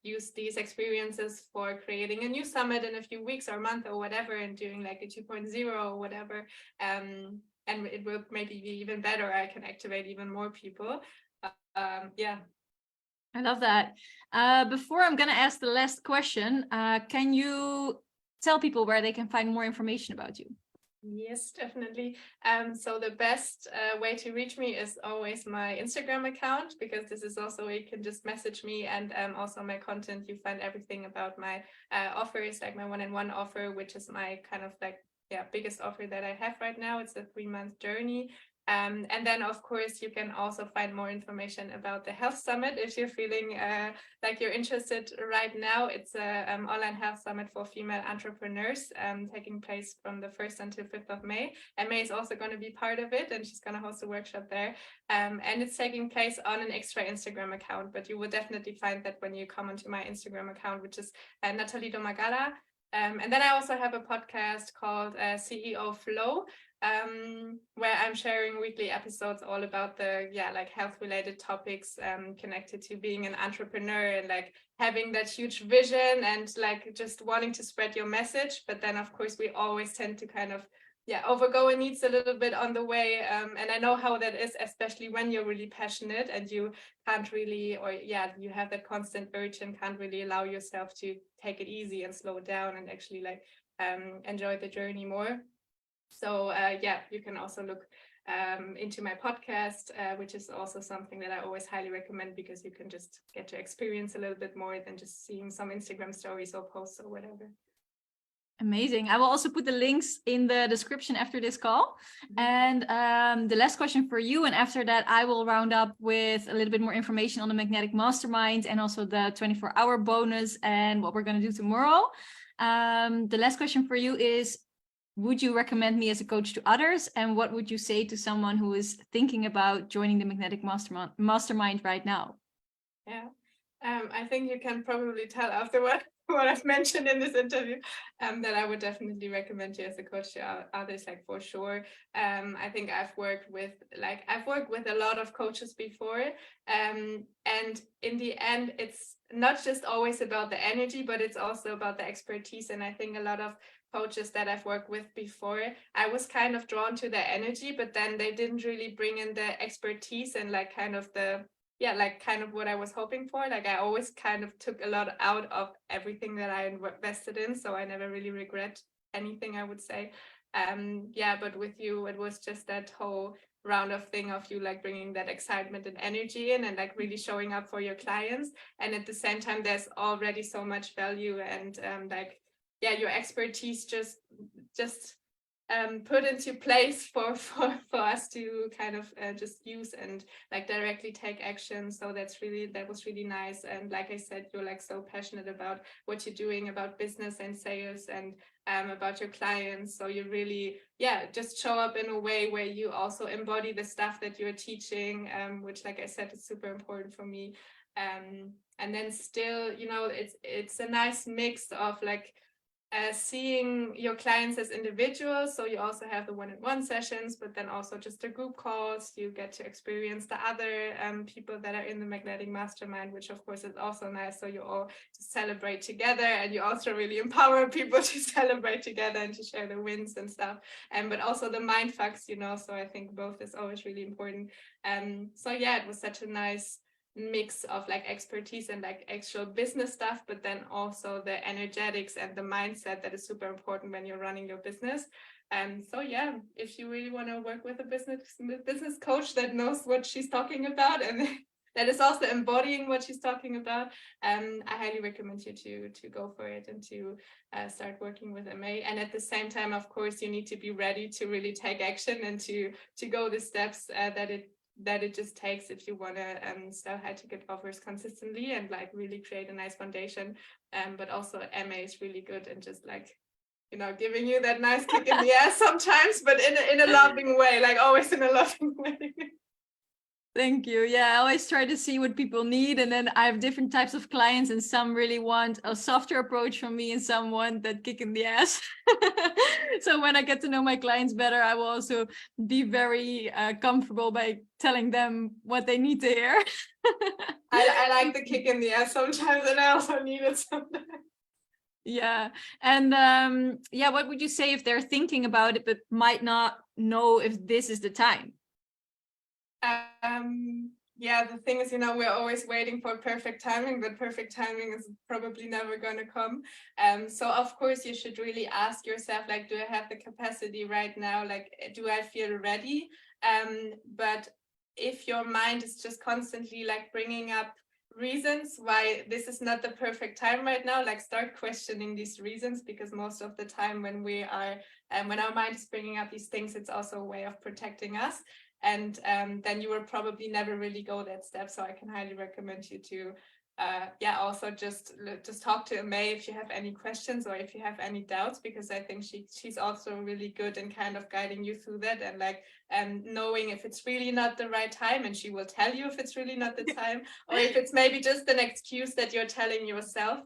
use these experiences for creating a new summit in a few weeks or month or whatever, and doing like a 2.0 or whatever, and it will maybe be even better. I can activate even more people. I love that. Before I'm gonna ask the last question, can you tell people where they can find more information about you? Yes, definitely. So the best way to reach me is always my Instagram account, because this is also where you can just message me, and also my content. You find everything about my offers, like my one-on-one offer, which is my kind of like biggest offer that I have right now. It's a 3-month journey. And then, of course, you can also find more information about the Health Summit if you're feeling like you're interested right now. It's an online health summit for female entrepreneurs, taking place from the 1st until 5th of May. And May is also going to be part of it, and she's going to host a workshop there. And it's taking place on an extra Instagram account, but you will definitely find that when you come onto my Instagram account, which is Natalie Domagala. And then I also have a podcast called CEO Flow, where I'm sharing weekly episodes all about the like health related topics connected to being an entrepreneur, and like having that huge vision and like just wanting to spread your message. But then of course we always tend to kind of overgo and needs a little bit on the way, and I know how that is, especially when you're really passionate and you can't really, or you have that constant urge and can't really allow yourself to take it easy and slow down and actually like enjoy the journey more. So yeah, you can also look into my podcast, which is also something that I always highly recommend, because you can just get to experience a little bit more than just seeing some Instagram stories or posts or whatever. Amazing. I will also put the links in the description after this call. And the last question for you, and after that, I will round up with a little bit more information on the Magnetic Mastermind and also the 24-hour bonus and what we're going to do tomorrow. The last question for you is, would you recommend me as a coach to others? And what would you say to someone who is thinking about joining the Magnetic Mastermind right now? Yeah, I think you can probably tell after what I've mentioned in this interview, that I would definitely recommend you as a coach to others, like for sure. I think I've worked with a lot of coaches before, and in the end, it's not just always about the energy, but it's also about the expertise. And I think a lot of coaches that I've worked with before, I was kind of drawn to the energy, but then they didn't really bring in the expertise and like kind of what I was hoping for. Like I always kind of took a lot out of everything that I invested in, so I never really regret anything, I would say. But with you, it was just that whole round of thing of you like bringing that excitement and energy in and like really showing up for your clients, and at the same time there's already so much value and your expertise just put into place for us to kind of just use and like directly take action. So that was really nice. And like I said, you're like so passionate about what you're doing about business and sales and about your clients. So you really just show up in a way where you also embody the stuff that you're teaching, which like I said is super important for me. And then still, it's a nice mix of like seeing your clients as individuals. So you also have the one-on-one sessions, but then also just the group calls. You get to experience the other people that are in the Magnetic Mastermind, which of course is also nice. So you all to celebrate together, and you also really empower people to celebrate together and to share the wins and stuff. But also the mind fucks, so I think both is always really important. It was such a nice mix of like expertise and like actual business stuff, but then also the energetics and the mindset that is super important when you're running your business. If you really want to work with a business coach that knows what she's talking about and that is also embodying what she's talking about, I highly recommend you to go for it and to start working with MA. And at the same time, of course, you need to be ready to really take action and to go the steps that it just takes if you want to sell high ticket offers consistently and like really create a nice foundation. But also MA is really good and just like, giving you that nice kick in the ass sometimes, but in a loving way, like always in a loving way. Thank you. Yeah, I always try to see what people need. And then I have different types of clients, and some really want a softer approach from me and some want that kick in the ass. So when I get to know my clients better, I will also be very comfortable by telling them what they need to hear. I like the kick in the ass sometimes, and I also need it sometimes. Yeah. And what would you say if they're thinking about it but might not know if this is the time? The thing is, we're always waiting for perfect timing, but perfect timing is probably never going to come. So of course you should really ask yourself, like, do I have the capacity right now? Like, do I feel ready? But if your mind is just constantly like bringing up reasons why this is not the perfect time right now, like start questioning these reasons, because most of the time when when our mind is bringing up these things, it's also a way of protecting us. And then you will probably never really go that step. So I can highly recommend you to also just talk to May if you have any questions or if you have any doubts, because I think she's also really good in kind of guiding you through that and like knowing if it's really not the right time, and she will tell you if it's really not the time or if it's maybe just an excuse that you're telling yourself.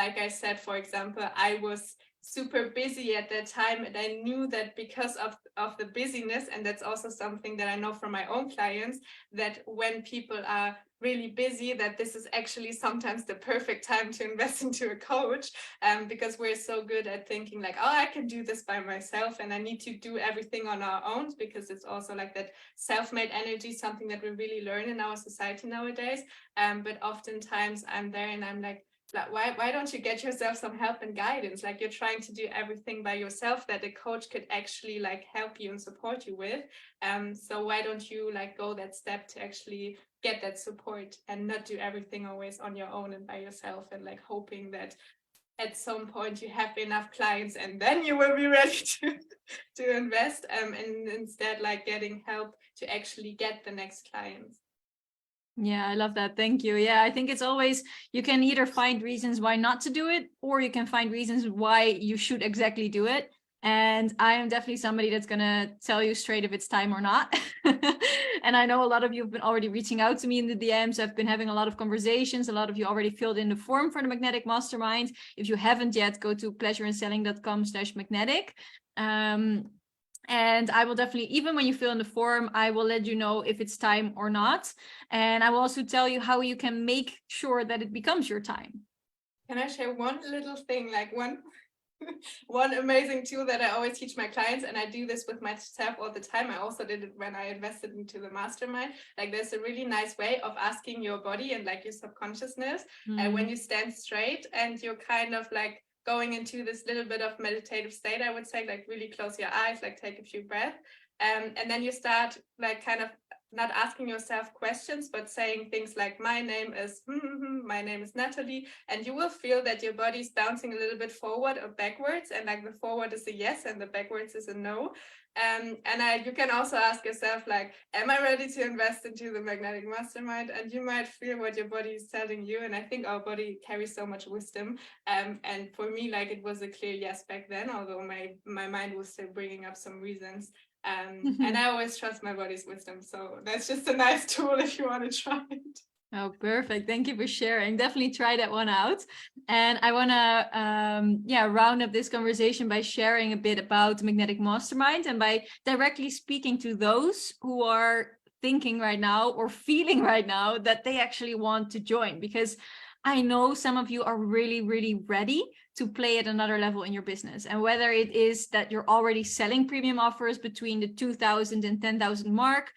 Like I said, for example, I was super busy at that time, and I knew that because of the busyness, and that's also something that I know from my own clients, that when people are really busy, that this is actually sometimes the perfect time to invest into a coach, because we're so good at thinking like, oh, I can do this by myself and I need to do everything on our own, because it's also like that self-made energy, something that we really learn in our society nowadays. But oftentimes I'm there and I'm like, like, why don't you get yourself some help and guidance? Like, you're trying to do everything by yourself that a coach could actually like help you and support you with. So why don't you like go that step to actually get that support and not do everything always on your own and by yourself, and like hoping that at some point you have enough clients and then you will be ready to invest, and instead like getting help to actually get the next clients. Yeah, I love that. Thank you. Yeah, I think it's always, you can either find reasons why not to do it, or you can find reasons why you should exactly do it. And I am definitely somebody that's going to tell you straight if it's time or not. And I know a lot of you have been already reaching out to me in the DMs. I've been having a lot of conversations. A lot of you already filled in the form for the Magnetic Mastermind. If you haven't yet, go to pleasureandselling.com/magnetic. And I will definitely, even when you fill in the form, I will let you know if it's time or not. And I will also tell you how you can make sure that it becomes your time. Can I share one little thing, like one amazing tool that I always teach my clients, and I do this with myself all the time. I also did it when I invested into the mastermind. Like, there's a really nice way of asking your body and like your subconsciousness, when you stand straight and you're kind of like going into this little bit of meditative state, I would say, like really close your eyes, like take a few breaths, and then you start like kind of not asking yourself questions, but saying things like, my name is my name is Natalie, and you will feel that your body's bouncing a little bit forward or backwards, and like the forward is a yes and the backwards is a no. You can also ask yourself, like, am I ready to invest into the Magnetic Mastermind? And you might feel what your body is telling you. And I think our body carries so much wisdom. And for me, like, it was a clear yes back then, although my mind was still bringing up some reasons. And I always trust my body's wisdom. So that's just a nice tool if you want to try it. Oh, perfect. Thank you for sharing. Definitely try that one out. And I want to round up this conversation by sharing a bit about the Magnetic Mastermind, and by directly speaking to those who are thinking right now or feeling right now that they actually want to join, because I know some of you are really, really ready to play at another level in your business. And whether it is that you're already selling premium offers between the 2,000 and 10,000 mark,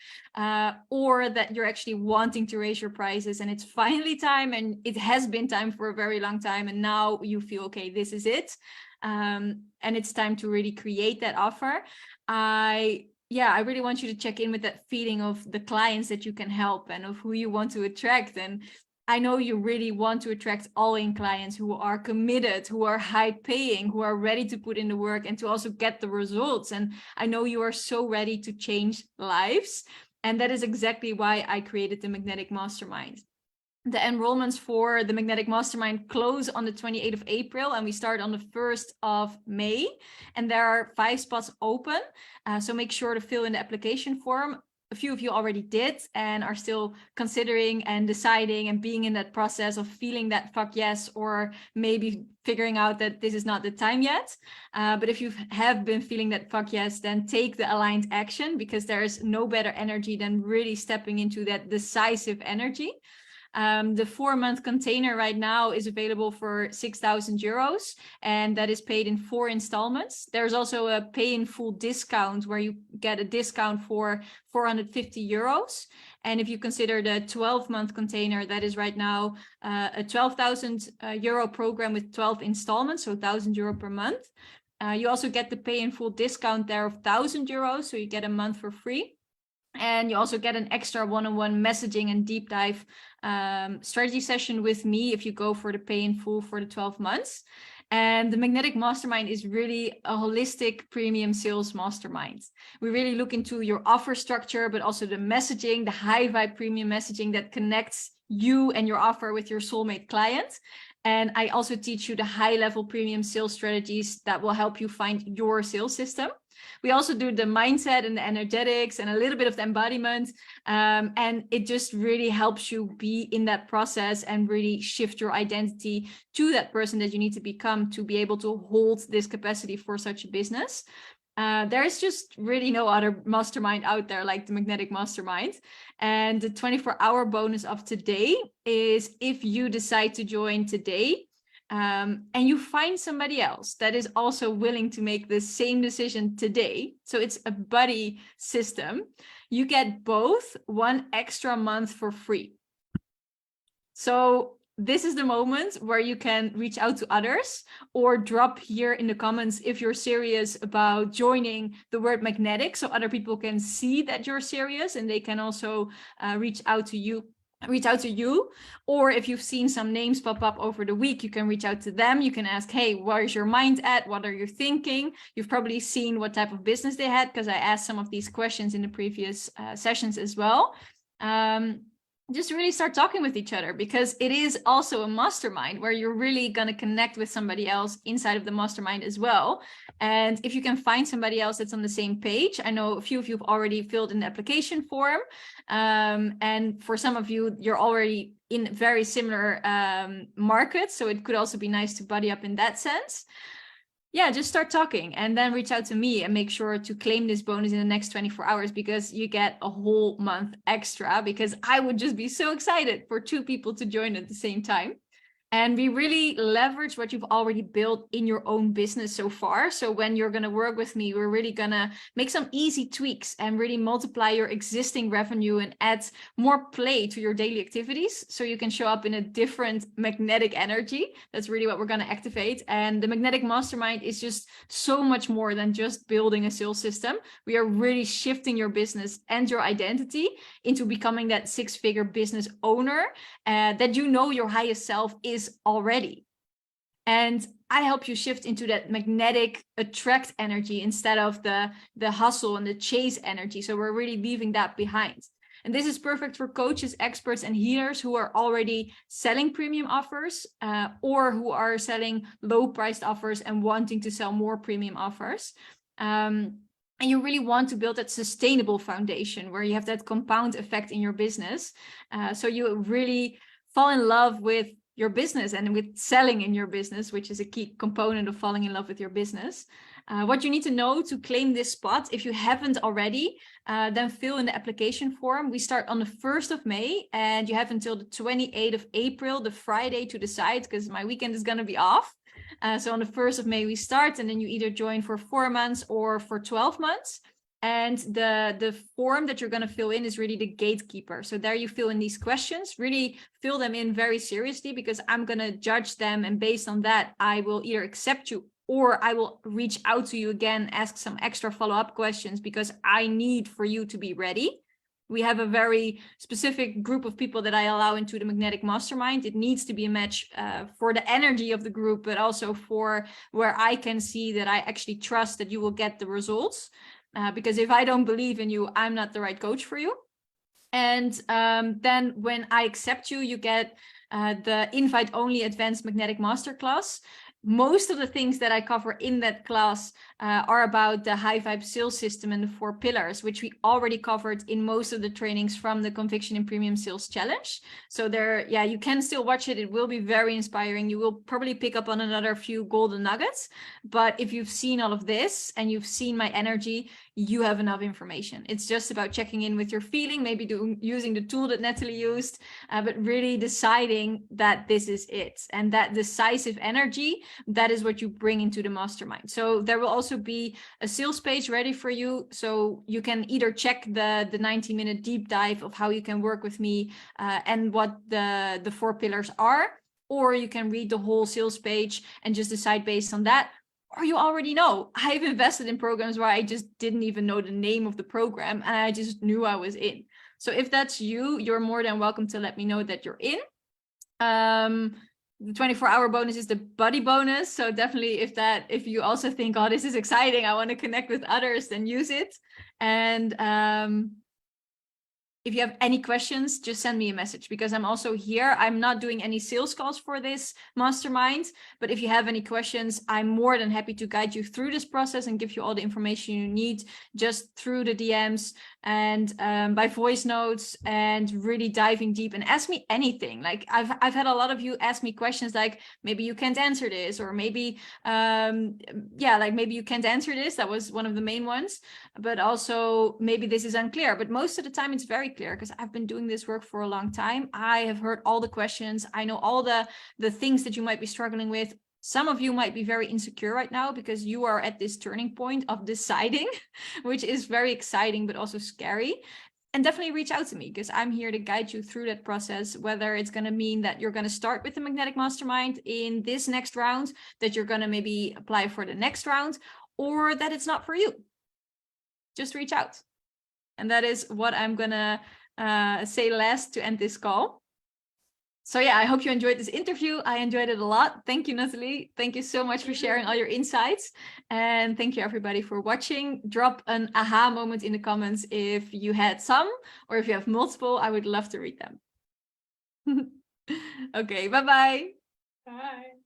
or that you're actually wanting to raise your prices and it's finally time, and it has been time for a very long time, and now you feel, okay, this is it. And it's time to really create that offer. I really want you to check in with that feeling of the clients that you can help and of who you want to attract. And I know you really want to attract all-in clients who are committed, who are high paying, who are ready to put in the work and to also get the results. And I know you are so ready to change lives. And that is exactly why I created the Magnetic Mastermind. The enrollments for the Magnetic Mastermind close on the 28th of April, and we start on the 1st of May. And there are 5 spots open. So make sure to fill in the application form. A few of you already did and are still considering and deciding and being in that process of feeling that fuck yes, or maybe figuring out that this is not the time yet. But if you have been feeling that fuck yes, then take the aligned action, because there is no better energy than really stepping into that decisive energy. The 4-month container right now is available for 6,000 euros, and that is paid in 4 installments. There's also a pay in full discount where you get a discount for 450 euros. And if you consider the 12-month container, that is right now a 12,000 euro program with 12 installments, so 1,000 euro per month. You also get the pay in full discount there of 1,000 euros, so you get a month for free. And you also get an extra one-on-one messaging and deep dive strategy session with me if you go for the pay in full for the 12 months. And the Magnetic Mastermind is really a holistic premium sales mastermind. We really look into your offer structure, but also the messaging, the high vibe premium messaging that connects you and your offer with your soulmate client. And I also teach you the high level premium sales strategies that will help you find your sales system. We also do the mindset and the energetics and a little bit of the embodiment. And it just really helps you be in that process and really shift your identity to that person that you need to become to be able to hold this capacity for such a business. There is just really no other mastermind out there like the Magnetic Mastermind. And the 24-hour bonus of today is if you decide to join today, and you find somebody else that is also willing to make the same decision today. So it's a buddy system. You get both 1 extra month for free. So this is the moment where you can reach out to others, or drop here in the comments if you're serious about joining the Word Magnetic, so other people can see that you're serious and they can also reach out to you. Or if you've seen some names pop up over the week, you can reach out to them. You can ask, hey, where's your mind at? What are you thinking? You've probably seen what type of business they had, because I asked some of these questions in the previous sessions as well. Just really start talking with each other, because it is also a mastermind where you're really going to connect with somebody else inside of the mastermind as well. And if you can find somebody else that's on the same page, I know a few of you have already filled in the application form. And for some of you, you're already in very similar markets. So it could also be nice to buddy up in that sense. Yeah, just start talking and then reach out to me and make sure to claim this bonus in the next 24 hours, because you get a whole month extra, because I would just be so excited for 2 people to join at the same time. And we really leverage what you've already built in your own business so far. So when you're going to work with me, we're really going to make some easy tweaks and really multiply your existing revenue and add more play to your daily activities, so you can show up in a different magnetic energy. That's really what we're going to activate. And the Magnetic Mastermind is just so much more than just building a sales system. We are really shifting your business and your identity into becoming that 6-figure business owner that you know your highest self is already. And I help you shift into that magnetic attract energy instead of the hustle and the chase energy. So we're really leaving that behind. And this is perfect for coaches, experts, and healers who are already selling premium offers or who are selling low-priced offers and wanting to sell more premium offers. And you really want to build that sustainable foundation where you have that compound effect in your business. So you really fall in love with your business and with selling in your business, which is a key component of falling in love with your business. What you need to know to claim this spot, if you haven't already, then fill in the application form. We start on the 1st of May and you have until the 28th of April, the Friday, to decide, because my weekend is going to be off. So on the 1st of May we start, and then you either join for 4 months or for 12 months. And the form that you're going to fill in is really the gatekeeper. So there you fill in these questions, really fill them in very seriously, because I'm going to judge them. And based on that, I will either accept you or I will reach out to you again, ask some extra follow-up questions, because I need for you to be ready. We have a very specific group of people that I allow into the Magnetic Mastermind. It needs to be a match for the energy of the group, but also for where I can see that I actually trust that you will get the results. Because if I don't believe in you, I'm not the right coach for you. And then when I accept you, you get the invite-only Advanced Magnetic Masterclass. Most of the things that I cover in that class are about the high vibe sales system and the 4 pillars, which we already covered in most of the trainings from the Conviction in Premium Sales Challenge. So there, yeah, you can still watch it. It will be very inspiring. You will probably pick up on another few golden nuggets. But if you've seen all of this and you've seen my energy, you have enough information. It's just about checking in with your feeling, maybe using the tool that Natalie used, but really deciding that this is it. And that decisive energy, that is what you bring into the mastermind. So there will also be a sales page ready for you. So you can either check the 90-minute deep dive of how you can work with me and what the 4 pillars are, or you can read the whole sales page and just decide based on that. Or you already know, I've invested in programs where I just didn't even know the name of the program and I just knew I was in. So if that's you, you're more than welcome to let me know that you're in. The 24-hour bonus is the buddy bonus. So definitely if you also think, oh, this is exciting, I want to connect with others, then use it. And if you have any questions, just send me a message, because I'm also here. I'm not doing any sales calls for this mastermind, but if you have any questions, I'm more than happy to guide you through this process and give you all the information you need just through the DMs and by voice notes, and really diving deep and ask me anything. Like I've had a lot of you ask me questions like, maybe you can't answer this, or maybe like maybe you can't answer this. That was one of the main ones, but also maybe this is unclear. But most of the time it's very clear, because I've been doing this work for a long time. I have heard all the questions. I know all the things that you might be struggling with. Some of you might be very insecure right now because you are at this turning point of deciding, which is very exciting, but also scary. And definitely reach out to me, because I'm here to guide you through that process, whether it's going to mean that you're going to start with the Magnetic Mastermind in this next round, that you're going to maybe apply for the next round, or that it's not for you. Just reach out. And that is what I'm going to say last to end this call. So yeah, I hope you enjoyed this interview. I enjoyed it a lot. Thank you, Natalie. Thank you so much for sharing all your insights. And thank you everybody for watching. Drop an aha moment in the comments if you had some, or if you have multiple. I would love to read them. Okay, bye-bye. Bye.